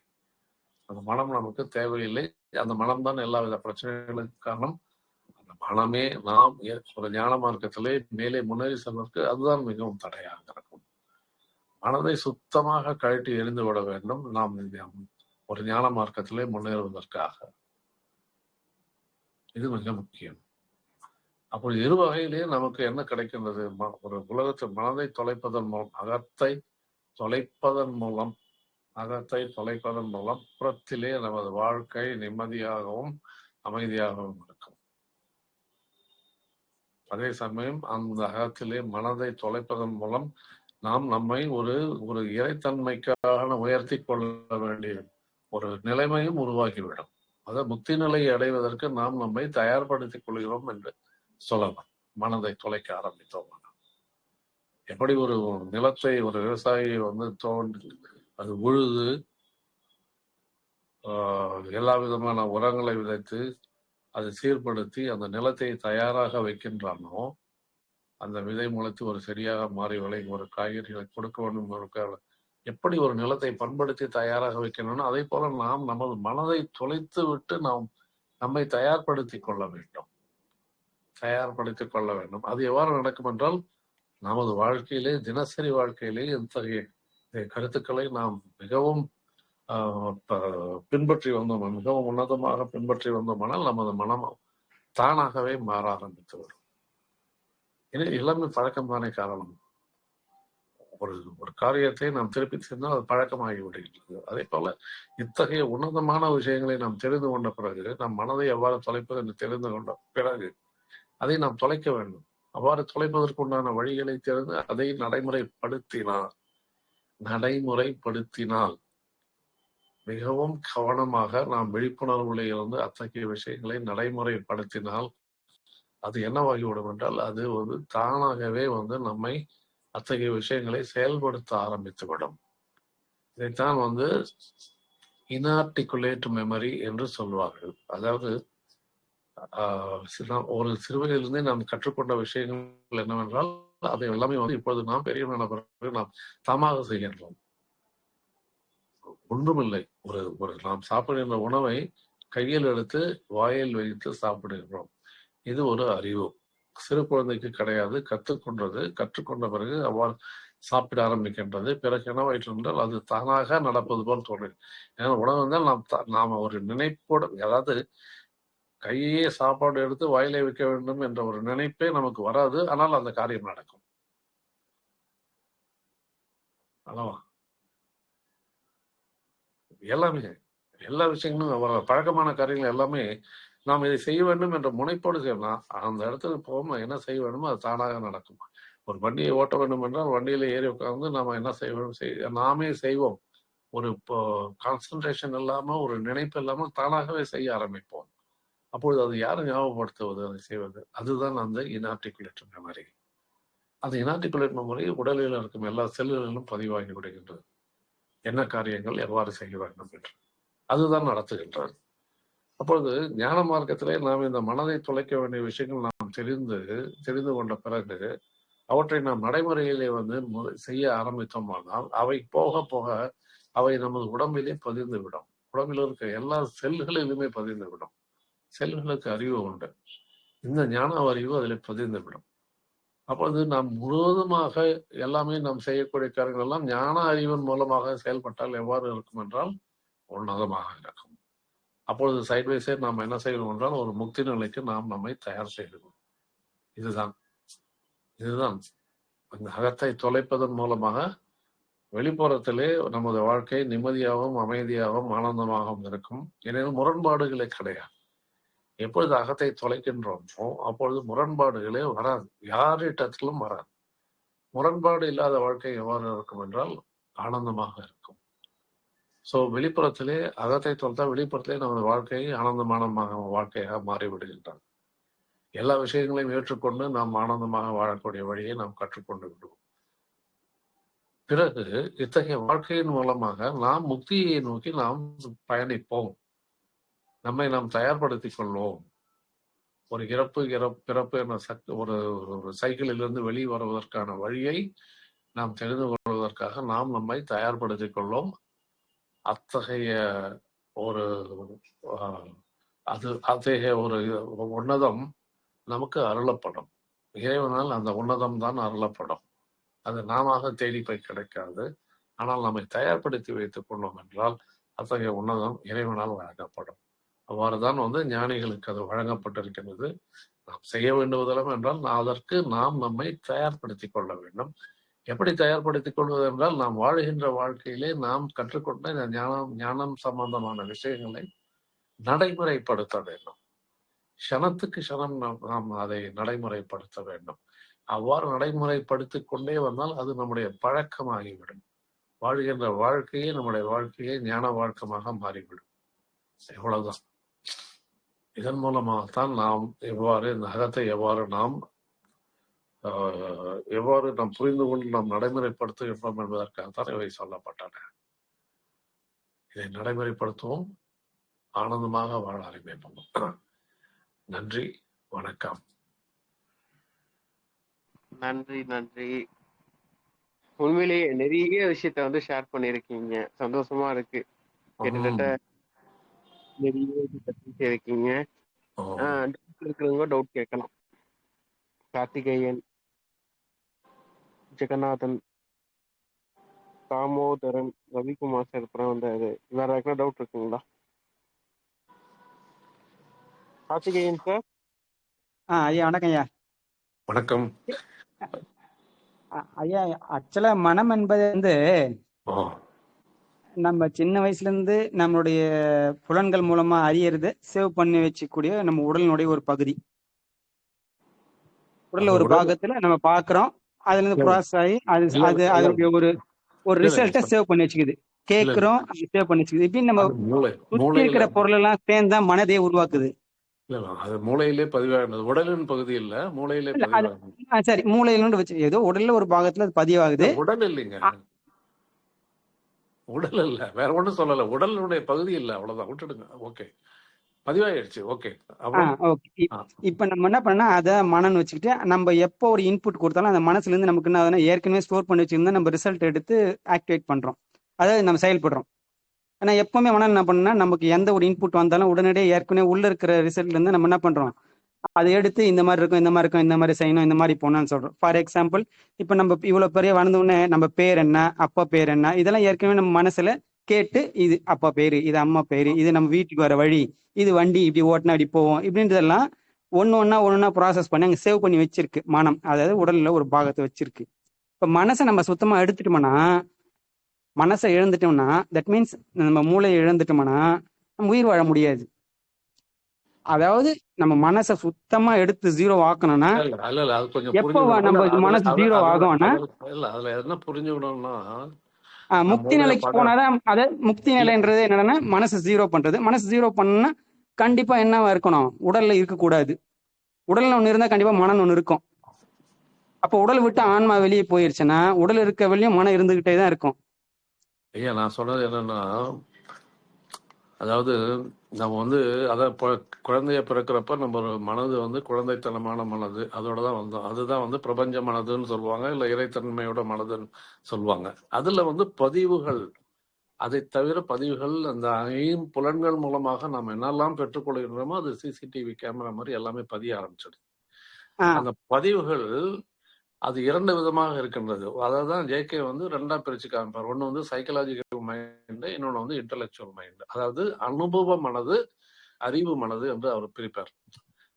அந்த மனம் நமக்கு தேவையில்லை. அந்த மனம்தான் எல்லா வித பிரச்சனைகளுக்கு காரணம். அந்த மனமே நாம் ஒரு ஞான மார்க்கத்திலே மேலே முன்னேறி செல்வதற்கு அதுதான் மிகவும் தடையாக இருக்கும். மனதை சுத்தமாக கழட்டி எறிந்து விட வேண்டும் நாம் ஒரு ஞான மார்க்கத்திலே முன்னேறுவதற்காக. இது மிக முக்கியம். அப்படி இரு வகையிலே நமக்கு என்ன கிடைக்கின்றது? ஒரு உலகத்தில் மனதை தொலைப்பதன் மூலம், அகத்தை தொலைப்பதன் மூலம் புறத்திலே நமது வாழ்க்கை நிம்மதியாகவும் அமைதியாகவும் இருக்கும். அதே சமயம் அந்த அகத்திலே மனதை தொலைப்பதன் மூலம் நாம் நம்மை ஒரு இறைத்தன்மைக்காக உயர்த்தி கொள்ள வேண்டிய ஒரு நிலைமையும் உருவாக்கிவிடும். அதாவது முக்தி நிலையை அடைவதற்கு நாம் நம்மை தயார்படுத்திக் கொள்கிறோம் என்று சொல்லலாம். மனதை தொலைக்க ஆரம்பித்தோம். எப்படி ஒரு நிலத்தை ஒரு விவசாயி தோண்டி அது உழுது எல்லா விதமான உரங்களை விதைத்து அதை சீர்படுத்தி அந்த நிலத்தை தயாராக வைக்கின்றானோ, அந்த விதை முளைத்து ஒரு செடியாக மாறி விளையும் ஒரு காய்கறிகளை கொடுக்க வேண்டும். எப்படி ஒரு நிலத்தை பண்படுத்தி தயாராக வைக்கணும்னு அதே போல நாம் நமது மனதை தொலைத்து விட்டு நாம் நம்மை தயார்படுத்திக் கொள்ள வேண்டும். அது எவ்வாறு நடக்கும் என்றால், நமது வாழ்க்கையிலே, தினசரி வாழ்க்கையிலே இத்தகைய கருத்துக்களை நாம் மிகவும் பின்பற்றி வந்தோம், மிகவும் உன்னதமாக பின்பற்றி வந்தோமானால் நமது மனம் தானாகவே மாற ஆரம்பித்து வரும். எல்லாமே பழக்கம் தானே காரணம். ஒரு காரியத்தை நாம் திருப்பி சென்றால் அது பழக்கமாகி விடுகிறது. அதே போல இத்தகைய உன்னதமான விஷயங்களை நாம் தெரிந்து கொண்ட பிறகு, நம் மனதை எவ்வாறு தொலைப்பது என்று தெரிந்து கொண்ட பிறகு அதை நாம் தொலைக்க வேண்டும். அவ்வாறு தொலைப்பதற்குண்டான வழிகளை தெரிந்து அதை நடைமுறைப்படுத்தினால் மிகவும் கவனமாக நாம் விழிப்புணர்வுல இருந்து அத்தகைய விஷயங்களை நடைமுறைப்படுத்தினால் அது என்னவாகிவிடும் என்றால், அது தானாகவே நம்மை அத்தகைய விஷயங்களை செயல்படுத்த ஆரம்பித்துவிடும். இதைத்தான் இன்ஆர்டிகுலேட் மெமரி என்று சொல்வார்கள். அதாவது ஒரு சிறுவையிலிருந்தே நாம் கற்றுக்கொண்ட விஷயங்கள் என்னவென்றால், அதை எல்லாமே இப்பொழுது நாம் பெரியவனான பிறகு நாம் தாமாக செய்கின்றோம். ஒன்றுமில்லை, ஒரு நாம் சாப்பிடுகின்ற உணவை கையில் எடுத்து வாயில் வைத்து சாப்பிடுகின்றோம். இது ஒரு அறிவு. சிறு குழந்தைக்கு கிடையாது. கற்றுக்கொண்ட பிறகு அவ்வாறு சாப்பிட ஆரம்பிக்கின்றது. பிறகு என்னவாயிற்று என்றால், அது தானாக நடப்பது போல் தோன்றும். ஏன்னா உணவு இருந்தால் நாம் ஒரு நினைப்போடு, அதாவது கையே சாப்பாடு எடுத்து வாயிலே வைக்க வேண்டும் என்ற ஒரு நினைப்பே நமக்கு வராது. ஆனால் அந்த காரியம் நடக்கும் அல்லவா? எல்லா விஷயங்களும் பழக்கமான காரியங்கள் எல்லாமே நாம் இதை செய்ய வேண்டும் என்ற முனைப்போடு செய்யணும். அந்த இடத்துக்கு போகாம என்ன செய்ய வேண்டுமோ அது தானாக நடக்கும். ஒரு வண்டியை ஓட்ட வேண்டும் என்றால் வண்டியில ஏறி உட்கார்ந்து நாம என்ன செய்ய வேண்டும் நாமே செய்வோம். ஒரு கான்சன்ட்ரேஷன் இல்லாம, ஒரு நினைப்பு இல்லாமல் தானாகவே செய்ய ஆரம்பிப்போம். அப்பொழுது அது யாரும் ஞாபகப்படுத்துவது, அதை செய்வது? அதுதான் அந்த இன்ஆர்டிகுலேட் மெமரி. அந்த இன்ஆர்டிகுலேட் மெமரி உடலில் இருக்கும் எல்லா செல்களிலும் பதிவாகி விடுகின்றது. என்ன காரியங்கள் எவ்வாறு செய்ய வேண்டும் என்று அதுதான் நடத்துகின்றது. அப்பொழுது ஞான மார்க்கத்திலே நாம் இந்த மனதை தொலைக்க வேண்டிய விஷயங்கள் நாம் தெரிந்து கொண்ட பிறகு அவற்றை நாம் நடைமுறையிலே செய்ய ஆரம்பித்தோமானால் அவை போக போக அவை நமது உடம்பிலே பதிந்து விடும். உடம்பில் இருக்க எல்லா செல்களிலுமே பதிந்து விடும். செல்களுக்கு அறிவு உண்டு. இந்த ஞான அறிவு அதில் பதிந்து விடும். அப்பொழுது நாம் முழுவதுமாக எல்லாமே நாம் செய்யக்கூடிய காரியங்கள் எல்லாம் ஞான அறிவின் மூலமாக செயல்பட்டால் எவ்வாறு இருக்கும் என்றால் உன்னதமாக இருக்கும். அப்பொழுது சைட் பை சைட் நாம் என்ன செய்யணும் என்றால் ஒரு முக்தி நிலைக்கு நாம் நம்மை தயார் செய்கிறோம். இதுதான் அந்த அகத்தை தொலைப்பதன் மூலமாக வெளிப்புறத்திலே நமது வாழ்க்கை நிம்மதியாகவும் அமைதியாகவும் ஆனந்தமாகவும் இருக்கும். எனவே முரண்பாடுகளே கிடையாது. எப்பொழுது அகத்தை தொலைக்கின்றோமோ அப்பொழுது முரண்பாடுகளே வராது, யாரிடத்திலும் வராது. முரண்பாடு இல்லாத வாழ்க்கை எவ்வாறு இருக்கும் என்றால் ஆனந்தமாக இருக்கும். வெளிப்புறத்திலே அகத்தை தொலைத்தா வெளிப்புறத்திலே நமது வாழ்க்கை ஆனந்தமான வாழ்க்கையாக மாறிவிடுகின்றது. எல்லா விஷயங்களையும் ஏற்றுக்கொண்டு நாம் ஆனந்தமாக வாழக்கூடிய வழியை நாம் கற்றுக்கொண்டு விடுவோம். பிறகு இத்தகைய வாழ்க்கையின் மூலமாக நாம் முக்தியை நோக்கி நாம் பயணிப்போம். நம்மை நாம் தயார்படுத்திக் கொள்வோம். ஒரு பிறப்பு என்ற ஒரு சைக்கிளிலிருந்து வெளியே வருவதற்கான வழியை நாம் தெரிந்து கொள்வதற்காக நாம் நம்மை தயார்படுத்திக் கொள்வோம். அத்தகைய ஒரு உன்னதம் நமக்கு அருளப்படும். இறைவனால் அந்த உன்னதம் தான் அருளப்படும். அது நாம தேடி போய் கிடைக்காது. ஆனால் நம்மை தயார்படுத்தி வைத்துக் கொண்டோம் என்றால் அத்தகைய உன்னதம் இறைவனால் வழங்கப்படும். அவ்வாறுதான் ஞானிகளுக்கு அது வழங்கப்பட்டிருக்கிறது. நாம் செய்ய வேண்டுவதெல்லாம் என்றால் அதற்கு நாம் நம்மை தயார்படுத்திக் கொள்ள வேண்டும். எப்படி தயார்படுத்திக் கொள்வது என்றால், நாம் வாழுகின்ற வாழ்க்கையிலே நாம் கற்றுக்கொண்ட இந்த ஞானம் சம்பந்தமான விஷயங்களை நடைமுறைப்படுத்த வேண்டும். க்ஷணத்துக்கு க்ஷணம் நாம் அதை நடைமுறைப்படுத்த வேண்டும். அவ்வாறு நடைமுறைப்படுத்திக் கொண்டே வந்தால் அது நம்முடைய பழக்கமாகிவிடும். வாழ்கின்ற வாழ்க்கையே நம்முடைய வாழ்க்கையை ஞான வாழ்க்கமாக மாறிவிடும். எவ்வளவுதான். இதன் மூலமாகத்தான் நாம் இந்த அகத்தை எவ்வாறு நாம் புரிந்து கொண்டு நாம் நடைமுறைப்படுத்துகின்றோம் என்பதற்காகத்தான் இவை சொல்லப்பட்டன. இதை நடைமுறைப்படுத்துவோம், ஆனந்தமாக வாழ ஆரம்பிப்போம். நன்றி, வணக்கம். நன்றி, நன்றி. உண்மையிலேயே நிறைய விஷயத்த வந்து ஷேர் பண்ணியிருக்கீங்க. சந்தோஷமா இருக்கு. கிட்டத்தட்ட ம். நிறைய விஷயத்த பேசியிருக்கீங்க. ஓ. டவுட் இருக்கிறவங்க டவுட் கேட்கலாம். கார்த்திகேயன், ஜெகநாதன், தாமோதரன், ரவிக்குமார் சார் அப்புறம் வந்தாரு. வேற யாருக்கா டவுட் இருக்குங்களா? கார்த்திகேயன் சார். ஐயா வணக்கம் ஐயா. வணக்கம். ஐயா ஆக்சுவலா மனம் என்பது வந்து ஓ. நம்ம சின்ன வயசுல இருந்து நம்மளுடைய புலன்கள் மூலமா அறியறது சேவ் பண்ணி வச்சுக்கூடிய நம்ம உடலினுடைய ஒரு பகுதி. உடல்ல அந்த ஒரு உடல் பாகத்துல நம்ம பாக்குறோம், அதுல இருந்து இல்ல ப்ராசஸ் ஆகி அது இல்ல அது இல்ல இல்ல அதனுடைய ஒரு ஒரு இல்ல இல்ல ரிசல்ட்டை சேவ் பண்ணி வச்சுக்குது. இல்ல இல்ல கேட்கிறோம், அது சேவ் பண்ணி வச்சுக்குது. இப்படி நம்ம அது சுத்தி மூளையில இருக்கிற பொருள் எல்லாம் சேர்ந்து தான் மனதே உருவாக்குது. இல்ல அது மூளையிலே பதிவாகினது. உடலின் பகுதி இல்ல, மூளையிலே இல்ல அது பதிவாகினது. சரி, மூளையில வச்சு ஏதோ உடல்ல ஒரு பாகத்துல அது இல்ல பதிவாகுது. உடல் இல்லைங்க, உடல் இல்ல, வேற ஒண்ணும் சொல்லல. உடலுடைய பகுதி இல்ல, அவ்வளவுதான், விட்டுடுங்க. ஓகே, பதிவாயிடுச்சு. ஓகே, அப்புறம் ஓகே. இப்ப நம்ம என்ன பண்ணா அதை மனன்னு வச்சுக்கிட்டு நம்ம எப்போ ஒரு இன்புட் கொடுத்தாலும் அந்த மனசுல இருந்து நமக்கு என்ன ஆகுதுன்னா ஏற்கனவே ஸ்டோர் பண்ணி வச்சிருந்தா நம்ம ரிசல்ட் எடுத்து ஆக்டிவேட் பண்றோம், அதாவது நம்ம செயல்படுறோம். ஆனா எப்பவுமே மனம் என்ன பண்ணா நமக்கு எந்த ஒரு இன்புட் வந்தாலும் உடனடியே ஏற்கனவே உள்ள இருக்கிற ரிசல்ட்ல இருந்து நம்ம என்ன பண்றோம், அதை எடுத்து இந்த மாதிரி இருக்கும், இந்த மாதிரி இருக்கும், இந்த மாதிரி செய்யணும், இந்த மாதிரி போகணும்னு சொல்றோம். ஃபார் எக்ஸாம்பிள், இப்ப நம்ம இவ்வளவு பெரிய வளர்ந்த உடனே நம்ம பேர் என்ன, அப்பா பேர் என்ன, இதெல்லாம் ஏற்கனவே நம்ம மனசுல கேட்டு இது அப்பா பேரு, இது அம்மா பேரு, இது நம்ம வீட்டுக்கு வர வழி, இது வண்டி இப்படி ஓட்டினா இப்படி போவோம், இப்படின்றதெல்லாம் ஒன்னொன்னா ப்ராசஸ் பண்ணி அங்க சேவ் பண்ணி வச்சிருக்கு மனம், அதாவது உடல்ல ஒரு பாகத்தை வச்சிருக்கு. இப்ப மனசை நம்ம சுத்தமா எடுத்துட்டோம்னா, மனசை இழந்துட்டோம்னா, தட் மீன்ஸ் நம்ம மூளையை இழந்துட்டோம்னா நம்ம உயிர் வாழ முடியாது. அதாவது நம்ம மனசை சுத்தமா எடுத்து ஜீரோ ஆக்கணும்னா இல்ல அது கொஞ்சம் எப்போ புரிஞ்சுக்கணும். நம்ம இல்ல மனசு ஜீரோ ஆகும்னா இல்ல அதுல என்ன புரிஞ்சுக்கணும்னா, முக்தி நிலைக்கு போனாதான். அதாவது முக்தி இல்ல நிலைன்றது என்னன்னா மனசு ஜீரோ பண்றது. மனசு ஜீரோ பண்ணா கண்டிப்பா என்னவா இருக்கணும், உடல்ல இருக்கக்கூடாது. உடல்ல ஒண்ணு இருந்தா கண்டிப்பா மனம் ஒண்ணு இருக்கும். அப்ப உடல் விட்டு ஆன்மா வெளியே போயிருச்சுன்னா உடல் இருக்க வெளியும் மனம் இருந்துகிட்டே தான் இருக்கும். ஐயா, நான் சொன்னது என்னன்னா, அதாவது நம்ம வந்து அதான் குழந்தைய பிறக்கிறப்ப நம்ம ஒரு மனது வந்து குழந்தைத்தனமான மனது, அதோட தான் வந்தோம். அதுதான் வந்து பிரபஞ்ச மனதுன்னு சொல்லுவாங்க, இல்லை இறைத்தன்மையோட மனதுன்னு சொல்லுவாங்க. அதுல வந்து பதிவுகள், அதை தவிர பதிவுகள் அந்த புலன்கள் மூலமாக நாம் என்னெல்லாம் பெற்றுக்கொள்கின்றோமோ அது சிசிடிவி கேமரா மாதிரி எல்லாமே பதிய ஆரம்பிச்சிடுது. அந்த பதிவுகள் அது இரண்டு விதமாக இருக்கின்றது. அதான் ஜேகே வந்து ரெண்டா பிரிச்சு காமிப்பார். ஒண்ணு வந்து சைக்கலாஜிக்கல் மைண்ட், இன்னொன்னு வந்து இன்டலெக்சுவல் மைண்ட். அதாவது அனுபவ மனது, அறிவு மனது என்று அவர் பிரிப்பார்.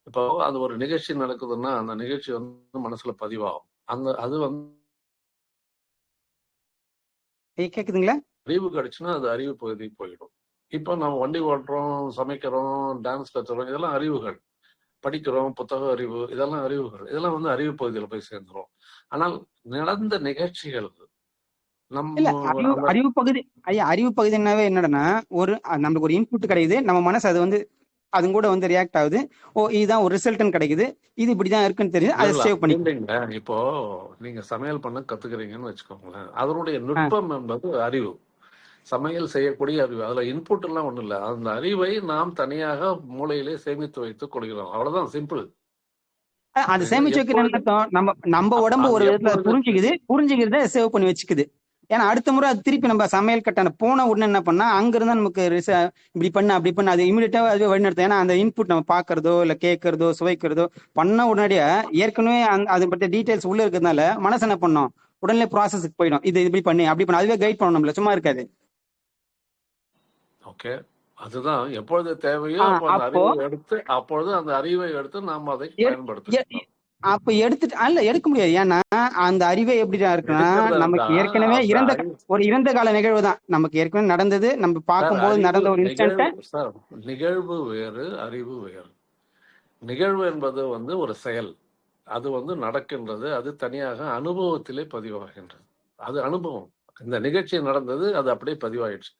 இப்போ அது ஒரு நிகழ்ச்சி நடக்குதுன்னா அந்த நிகழ்ச்சி வந்து மனசுல பதிவாகும். அது வந்து கேக்குதுங்களா? அறிவு கிடைச்சுன்னா அது அறிவு பகுதி போயிடும். இப்போ நம்ம வண்டி ஓட்டுறோம், சமைக்கிறோம், டான்ஸ் கத்துறோம், இதெல்லாம் அறிவுகள். படிக்கிறோம், புத்தக அறிவு, இதெல்லாம் அறிவுகள். இதெல்லாம் வந்து அறிவு பகுதியில போய் சேர்ந்துரும். ஆனால் நடந்த நிகழ்ச்சிகள் இல்ல நம்ம அறிவு பகுதி. ஐயா, அறிவு பகுதி என்னன்னா ஒரு நம்மளுக்கு ஒரு இன்புட் கிடைக்குது, நம்ம மனசு அது வந்து அது கூட வந்து ரியாக்ட் ஆகுது. ஓ இதுதான் ஒரு ரிசல்ட்னு கிடைக்குது, இது இப்படிதான் இருக்குன்னு தெரியுது, அதை சேவ் பண்ணி. இப்போ நீங்க சமையல் பண்ண கத்துக்கிறீங்கன்னு வச்சுக்கோங்களேன், அதனுடைய நுட்பம் என்பது அறிவு, சமையல் செய்யக்கூடிய அறிவு. அதுல இன்புட் எல்லாம் ஒண்ணும் இல்ல. அந்த அறிவை நாம் தனியாக மூளையிலே சேமித்து வைத்துக் கொள்கிறோம், அவ்வளவுதான், சிம்பிள். அது சேமிச்சு வைக்கிற நம்ம உடம்பு ஒரு விதத்துல புரிஞ்சுக்கிறத சேவ் பண்ணி வச்சுக்குது. ஏன்னா அடுத்த முறை அது திருப்பி நம்ம சமையல் கட்டான போன உடனே என்ன பண்ணா அங்க இருந்தா நமக்கு இப்படி பண்ண அப்படி பண்ண அது இமீடியட்டா அதுவே வழிநடத்தும். ஏன்னா அந்த இன்புட் நம்ம பாக்குறதோ இல்ல கேட்கறதோ சுவைக்கிறதோ பண்ண உடனடியா ஏற்கனவே அதை பற்றி டீடைல்ஸ் உள்ள இருக்கிறதுனால மனசு என்ன பண்ணும், உடனே ப்ராசஸ்க்கு போயிடும். இது இப்படி பண்ணி அப்படி பண்ண அதுவே கைட் பண்ணணும், நம்மள சும்மா இருக்காது. ஓகே, அதுதான் எப்பொழுது தேவையோ அப்பொழுது அந்த அறிவை எடுத்து நாம் அதை பயன்படுத்தணும். அப்ப எடுத்துட்டு அல்ல எடுக்க முடியாது. ஏன்னா அந்த அறிவை எப்படிதான் இருக்குன்னா நமக்கு ஏற்கனவே இறந்த கால நிகழ்வு தான் நமக்கு ஏற்கனவே நடந்தது. நம்ம பார்க்கும்போது நடந்த ஒரு நிகழ்வு வேறு, அறிவு வேறு. நிகழ்வு என்பது வந்து ஒரு செயல், அது வந்து நடக்கின்றது, அது தனியாக அனுபவத்திலே பதிவாகின்றது. அது அனுபவம். இந்த நிகழ்ச்சி நடந்தது, அது அப்படியே பதிவாயிடுச்சு.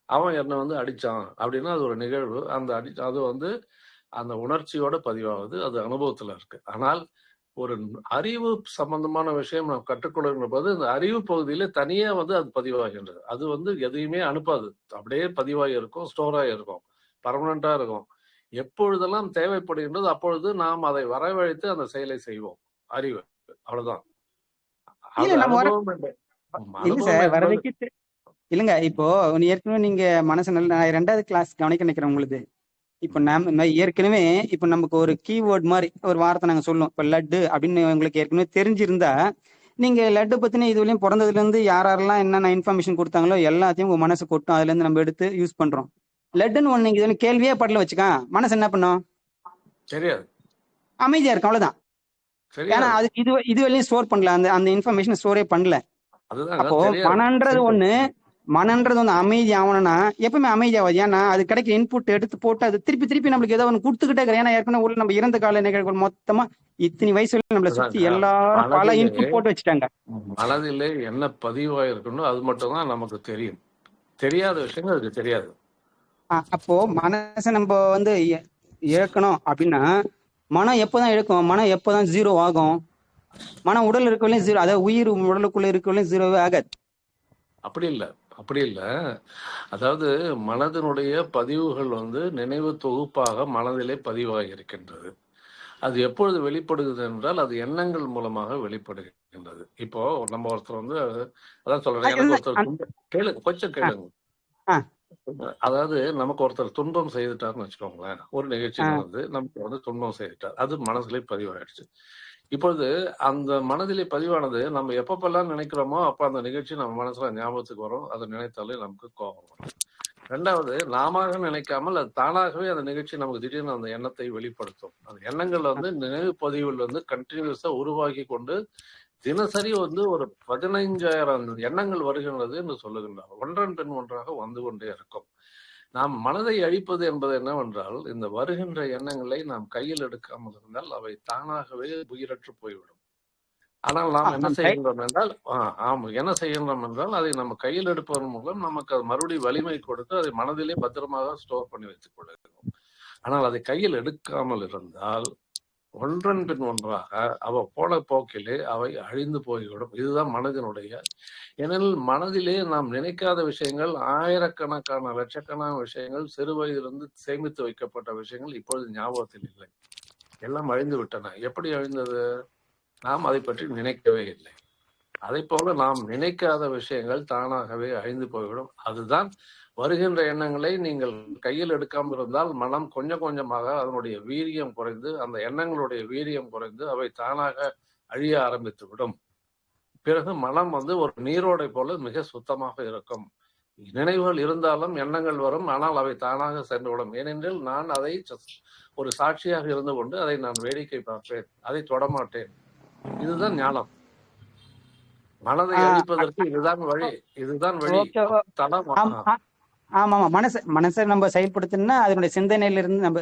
அவன் என்னை வந்து அடிச்சான் அப்படின்னா அது ஒரு நிகழ்வு. அது வந்து அந்த உணர்ச்சியோட பதிவாகுது, அது அனுபவத்துல இருக்கு. ஆனால் ஒரு அறிவு சம்பந்தமான விஷயம் நாம் கற்றுக்கொள்கின்ற போது இந்த அறிவு பகுதியில தனியா வந்து அது பதிவாகின்றது. அது வந்து எதையுமே அனுப்பாது, அப்படியே பதிவாகி இருக்கும், ஸ்டோராகி இருக்கும், பர்மனண்டா இருக்கும். எப்பொழுதெல்லாம் தேவைப்படுகின்றது அப்பொழுது நாம் அதை வரவழைத்து அந்த செயலை செய்வோம். அறிவு அவ்வளவுதான். இல்ல அது நம்ம வர அனுபவம் இல்லை. இல்ல அனுபவம் சார் என்பது வரவைக்கு இல்லைங்க. இப்போ ஏற்கனவே நீங்க மனசு நல்ல நான் 2வது கிளாஸ் கவனிக்க நினைக்கிறேன் உங்களுக்கு. இப்போ நம்ம ஏற்கனவே இப்போ நமக்கு ஒரு கீவேர்ட் மாதிரி ஒரு வார்த்தை நாங்க சொல்லுவோம். இப்போ லட்டு அப்படின்னு உங்களுக்கு ஏற்கனவே தெரிஞ்சிருந்தா நீங்க லட்டு பத்தின இதுவரையும் பிறந்ததுல இருந்து யாரெல்லாம் என்னென்ன இன்ஃபர்மேஷன் கொடுத்தாங்களோ எல்லாத்தையும் உங்க மனசு கொட்டும். அதுல இருந்து நம்ம எடுத்து யூஸ் பண்றோம். லட்டுன்னு ஒண்ணு நீங்க இதுவரையும் கேள்வியே படல வச்சுக்கா, மனசு என்ன பண்ணும்? தெரியாது, அமைதியா இருக்கும், அவ்வளவுதான். ஏன்னா தெரியாது. அது இதுவரையும் ஸ்டோர் பண்ணல, அந்த அந்த இன்ஃபர்மேஷன் ஸ்டோரே பண்ணல. அதுதாங்க அப்போ தெரியாது. மனன்றது Simple. ஒண்ணு மனன்றது ஒண்ணு அமைதி ஆகணும்னா எப்பவுமே அமைதி ஆகாது. ஏன்னா அது கிடைக்க இன்புட் எடுத்து போட்டு அது திருப்பி திருப்பி நம்மளுக்கு ஏதோ ஒன்று கொடுத்துக்கிட்டே இருக்கிற. ஏன்னா ஏற்கனவே உள்ள நம்ம இறந்த கால நிகழ்வுகள் மொத்தமா இத்தனை வயசுல நம்மளை சுத்தி அதுதாங்க. எல்லாரும் பல மனதிலே இன்புட் போட்டு வச்சுட்டாங்க. மனதிலே என்ன பதிவாயிருக்கணும் அது மட்டும்தான் நமக்கு தெரியும். தெரியாத விஷயங்கள் அதுக்கு தெரியாது. அப்போ மனசை நம்ம இழக்கணும் அப்படின்னா மனம் எப்போதான் இழக்கும்? மனம் எப்போதான் ஜீரோ ஆகும்? மனம் உடல் இருக்கவரையும் ஜீரோ, அதாவது உயிர் உடலுக்குள்ள இருக்கவரையும் ஜீரோவே ஆகாது. அப்படி இல்லை, அப்படி இல்லை. அதாவது மனதினுடைய பதிவுகள் நினைவு தொகுப்பாக மனதிலே பதிவாகி இருக்கின்றது. அது எப்பொழுது வெளிப்படுகிறது என்றால் அது எண்ணங்கள் மூலமாக வெளிப்படுகின்றது. இப்போ நம்ம ஒருத்தர் அதான் சொல்றேன், எனக்கு ஒருத்தர் கேளுங்க, கொஞ்சம் கேளுங்க. அதாவது நமக்கு ஒருத்தர் துன்பம் செய்துட்டாருன்னு வச்சுக்கோங்களேன். ஒரு நிகழ்ச்சி நடந்து நமக்கு துன்பம் செய்துட்டார், அது மனசுல பதிவாயிடுச்சு. இப்பொழுது அந்த மனதிலே பதிவானது நம்ம எப்பப்பெல்லாம் நினைக்கிறோமோ அப்ப அந்த நிகழ்ச்சி நம்ம மனசுல ஞாபகத்துக்கு வரும். அதை நினைத்தாலே நமக்கு கோபம் வரும். 2வது, நாம நினைக்காமல் அது தானாகவே அந்த நிகழ்ச்சி நமக்கு திடீர்னு அந்த எண்ணத்தை வெளிப்படுத்தும். அந்த எண்ணங்கள் நினைவு பதிவுகள் கண்டினியூஸா உருவாக்கி கொண்டு தினசரி ஒரு 15,000 எண்ணங்கள் வருகின்றது என்று சொல்லுகின்றார். ஒன்றன் பின் ஒன்றாக வந்து கொண்டே இருக்கும். நாம் மனதை அழிப்பது என்பது என்னவென்றால் இந்த வருகின்ற எண்ணங்களை நாம் கையில் எடுக்காமல் இருந்தால் அவை தானாகவே உயிரற்று போய்விடும். ஆனால் நாம் என்ன செய்கின்றோம் என்றால் என்ன செய்கின்றோம் என்றால் அதை நம்ம கையில் எடுப்பதன் மூலம் நமக்கு அது மறுபடியும் வலிமை கொடுத்து அதை மனதிலே பத்திரமாக ஸ்டோர் பண்ணி வைத்துக் கொள்கிறோம். ஆனால் அதை கையில் எடுக்காமல் இருந்தால் ஒன்றன் பின் ஒன்றாக அவ போன போக்கிலே அவை அழிந்து போய்விடும். இதுதான் மனதினுடைய. ஏனெனில் மனதிலே நாம் நினைக்காத விஷயங்கள், ஆயிரக்கணக்கான லட்சக்கணக்கான விஷயங்கள், சிறு வயதிலிருந்து சேமித்து வைக்கப்பட்ட விஷயங்கள் இப்பொழுது ஞாபகத்தில் இல்லை, எல்லாம் அழிந்து விட்டன. எப்படி அழிந்தது? நாம் அதை பற்றி நினைக்கவே இல்லை. அதை போல நாம் நினைக்காத விஷயங்கள் தானாகவே அழிந்து போய்விடும். அதுதான் வருகின்ற எண்ணங்களை நீங்கள் கையில் எடுக்காமல் இருந்தால் மனம் கொஞ்சம் கொஞ்சமாக அதனுடைய வீரியம் குறைந்து, அந்த எண்ணங்களுடைய வீரியம் குறைந்து அவை தானாக அழிய ஆரம்பித்து விடும். பிறகு மனம் ஒரு நீரோடை போல மிக சுத்தமாக இருக்கும். நினைவுகள் இருந்தாலும் எண்ணங்கள் வரும், ஆனால் அவை தானாக சென்றுவிடும். ஏனென்றால் நான் அதை ஒரு சாட்சியாக இருந்து கொண்டு அதை நான் வேடிக்கை பார்ப்பேன், அதை தொடமாட்டேன். இதுதான் ஞானம். மனதை அழிப்பதற்கு இதுதான் வழி, இதுதான் வழி. ஆமா மனசை நம்ம செயல்படுத்தணும்னா அதனுடைய சிந்தனையில இருந்து நம்ம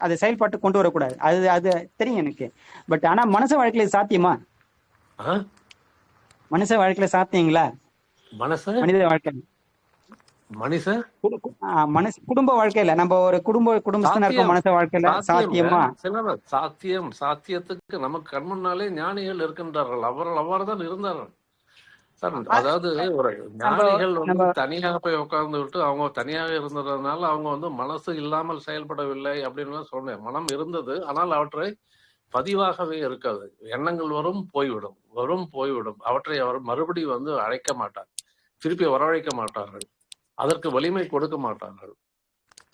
அதை செயல்பாட்டு கொண்டு வரக்கூடாது. அது தெரியும் எனக்கு. பட் ஆனா மனச வாழ்க்கையில சாத்தியமா? மனுஷ வாழ்க்கையில சாத்தியங்களா? மனித வாழ்க்கையில மனசு குடும்ப வாழ்க்கையில நம்ம ஒரு குடும்பஸ்தனா இருக்க மனச வாழ்க்கையில சாத்தியமா? சாத்தியம். சாத்தியத்துக்கு நமக்கு கண் முன்னாலே ஞானிகள் இருக்கின்றார்கள். அவர்கள் அவ்வாறுதான் இருந்தார்கள். அதாவது ஒரு ஞானிகள் தனியாக போய் உட்கார்ந்து விட்டு அவங்க தனியாக இருந்ததுனால அவங்க மனசு இல்லாமல் செயல்படவில்லை அப்படின்னு சொன்னேன். மனம் இருந்தது, ஆனால் அவற்றை பதிவாகவே இருக்காது. எண்ணங்கள் வரும் போய்விடும். அவற்றை அவர் மறுபடியும் அழைக்க மாட்டார், திருப்பி வரவழைக்க மாட்டார்கள், அதற்கு வலிமை கொடுக்க மாட்டார்கள்.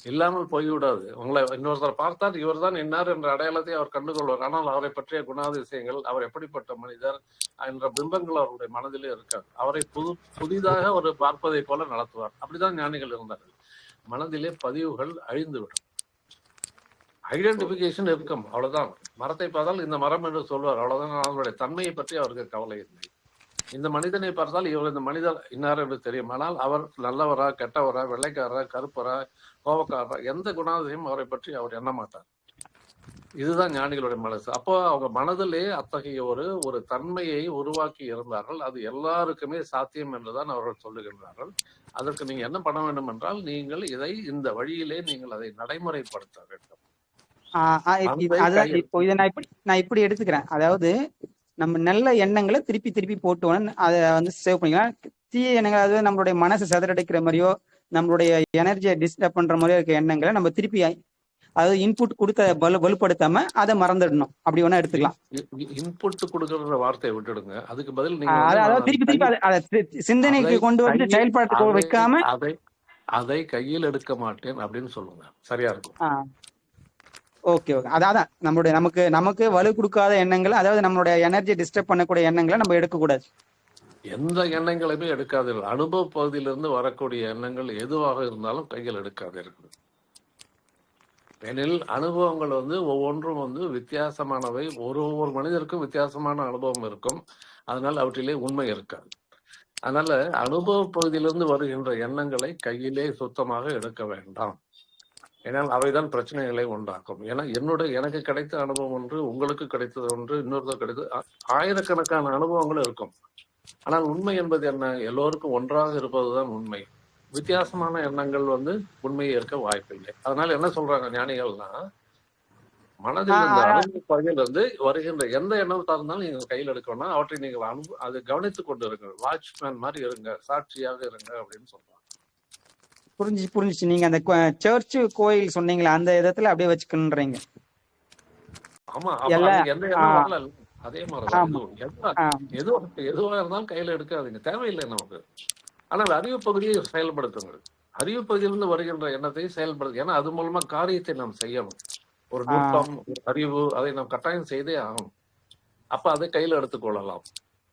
இல்லாமல் போய்விடாது. உங்களை இன்னொருத்தர் பார்த்தால் இவர் தான் என்னார் என்ற அடையாளத்தை அவர் கண்டுகொள்வார். ஆனால் அவரை பற்றிய குணாதிசயங்கள், அவர் எப்படிப்பட்ட மனிதர் என்ற பிம்பங்கள் அவருடைய மனதிலே இருக்காது. அவரை புதிதாக ஒரு பார்ப்பதை போல நடத்துவார். அப்படிதான் ஞானிகள் இருந்தார்கள். மனதிலே பதிவுகள் அழிந்துவிடும். ஐடென்டிபிகேஷன் இருக்கும், அவ்வளவுதான். மரத்தை பார்த்தால் இந்த மரம் என்று சொல்வார், அவ்வளவுதான். அவருடைய தன்மையை பற்றி அவருக்கு கவலை இல்லை. இந்த மனிதனை பார்த்தால் இவர் இந்த மனிதர் இன்னார் என்று தெரியும், ஆனால் அவர் நல்லவரா கெட்டவரா, வெள்ளைக்காரரா கருப்பரா கோபக்காரரா, எந்த குணாதிசயம் அவரை பற்றி அவர் எண்ண மாட்டார். இதுதான் ஞானிகளுடைய மனசு. அப்போ அவங்க மனதிலே அத்தகைய ஒரு தன்மையை உருவாக்கி இருந்தார்கள். அது எல்லாருக்குமே சாத்தியம் என்றுதான் அவர்கள் சொல்லுகின்றார்கள். அதற்கு நீங்க என்ன பண்ண வேண்டும் என்றால் நீங்கள் இதை இந்த வழியிலே நீங்கள் அதை நடைமுறைப்படுத்த வேண்டும். இப்போ இதை நான் இப்படி எடுத்துக்கிறேன். அதாவது நம்ம நல்ல எண்ணங்களை திருப்பி போட்டு அதை சேவ் பண்ணிக்கலாம். தீய எண்ணங்கள், அதாவது நம்மளுடைய மனசை சிதறடிக்கிற மாதிரியோ நம்மளுடைய எனர்ஜியை டிஸ்டர்ப் பண்ற மாதிரியோ இருக்க எண்ணங்களை நம்ம திருப்பி அதாவது இன்புட் கொடுத்த வலுப்படுத்தாம அதை மறந்துடணும், அப்படி வேணா எடுத்துக்கலாம். இன்புட் கொடுக்கற வார்த்தையை விட்டுடுங்க. அதுக்கு பதில் நீங்க வந்து அதாவது திருப்பி திருப்பி அதை சிந்தனைக்கு கொண்டு வந்து செயல்பாட்டுக்கு வைக்காம அதை கையில் எடுக்க மாட்டேன் அப்படின்னு சொல்லுங்க, சரியா இருக்கும். Okay okay. அதான் நம்மளுடைய நமக்கு வலு கொடுக்காத எண்ணங்கள், அதாவது நம்மளுடைய எனர்ஜி டிஸ்டர்ப் பண்ணக்கூடிய எண்ணங்களை நம்ம எடுக்கக்கூடாது. எந்த எண்ணங்களையுமே எடுக்காதீர்கள். அனுபவ பகுதியிலிருந்து வரக்கூடிய எண்ணங்கள் எதுவாக இருந்தாலும் கையில் எடுக்காதீர்கள். ஏனெனில் அனுபவங்கள் வந்து ஒவ்வொன்றும் வந்து வித்தியாசமானவை. ஒவ்வொரு மனிதருக்கும் வித்தியாசமான அனுபவம் இருக்கும். அதனால் அவற்றிலே உண்மை இருக்காது. அதனால அனுபவ பகுதியிலிருந்து வருகின்ற எண்ணங்களை கையிலே சுத்தமாக எடுக்க வேண்டாம். ஏன்னால் அவைதான் பிரச்சனைகளை உண்டாக்கும். ஏன்னா எனக்கு கிடைத்த அனுபவம் ஒன்று, உங்களுக்கு கிடைத்தது ஒன்று, இன்னொருத்தர் கிடைத்தது, ஆயிரக்கணக்கான அனுபவங்களும் இருக்கும். ஆனால் உண்மை என்பது என்ன? எல்லோருக்கும் ஒன்றாக இருப்பதுதான் உண்மை. வித்தியாசமான எண்ணங்கள் வந்து உண்மையை இருக்க வாய்ப்பில்லை. அதனால என்ன சொல்றாங்க ஞானிகள்னா, மனதில் இந்த அனுபவ பகுதியிலிருந்து வருகின்ற எந்த எண்ணம் இருந்தாலும் நீங்க கையில் எடுக்கணும். அவற்றை நீங்கள் அதை கவனித்துக் கொண்டு இருங்க. வாட்ச்மேன் மாதிரி இருங்க, சாட்சியாக இருங்க அப்படின்னு சொல்றாங்க. புரிஞ்சிச்சு. நீங்க அந்த சர்ச் கோயில் சொன்னீங்களா, அந்த இடத்துல அப்படியே வச்சுக்கணுன்றீங்க. ஆமா, எந்த எண்ணம் வரல அதே மாதிரிதான் எதுவா இருந்தாலும் கையில எடுக்காதீங்க, தேவையில்லை நமக்கு. ஆனால் அறிவு பகுதியை செயல்படுத்துங்கள். அறிவு பகுதியிலிருந்து வருகின்ற எண்ணத்தை செயல்படுத்து. ஏன்னா அது மூலமா காரியத்தை நாம் செய்யணும். ஒரு நுட்பம், அறிவு, அதை நாம் கட்டாயம் செய்தே ஆகணும். அப்ப அதை கையில எடுத்துக்கொள்ளலாம்,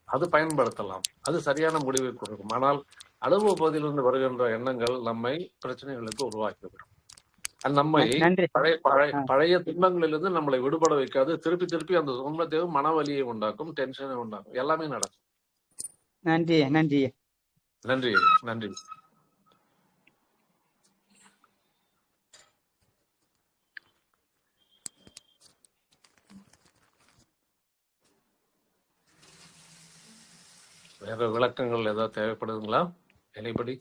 அது பயன்படுத்தலாம், அது சரியான முடிவை கொடுக்கும். ஆனால் அனுபவ பகுதியிலிருந்து வருகின்ற எண்ணங்கள் நம்மை பிரச்சனைகளுக்கு உருவாக்கிவிடும். நம்மை பழைய துன்பங்களிலிருந்து நம்மளை விடுபட வைக்காது. திருப்பி திருப்பி அந்த துன்பத்தையும் மனவலியை உண்டாக்கும், டென்ஷனை உண்டாக்கும், எல்லாமே நடக்கும். நன்றி நன்றி நன்றி நன்றி. வேற விளக்கங்கள் ஏதாவது தேவைப்படுதுங்களா? எனிபடி?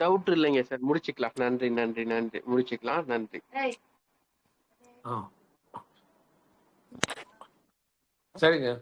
டவுட் இல்லைங்க சார், முடிச்சுக்கலாம். நன்றி நன்றி நன்றி, முடிச்சுக்கலாம். நன்றி. சரிங்க.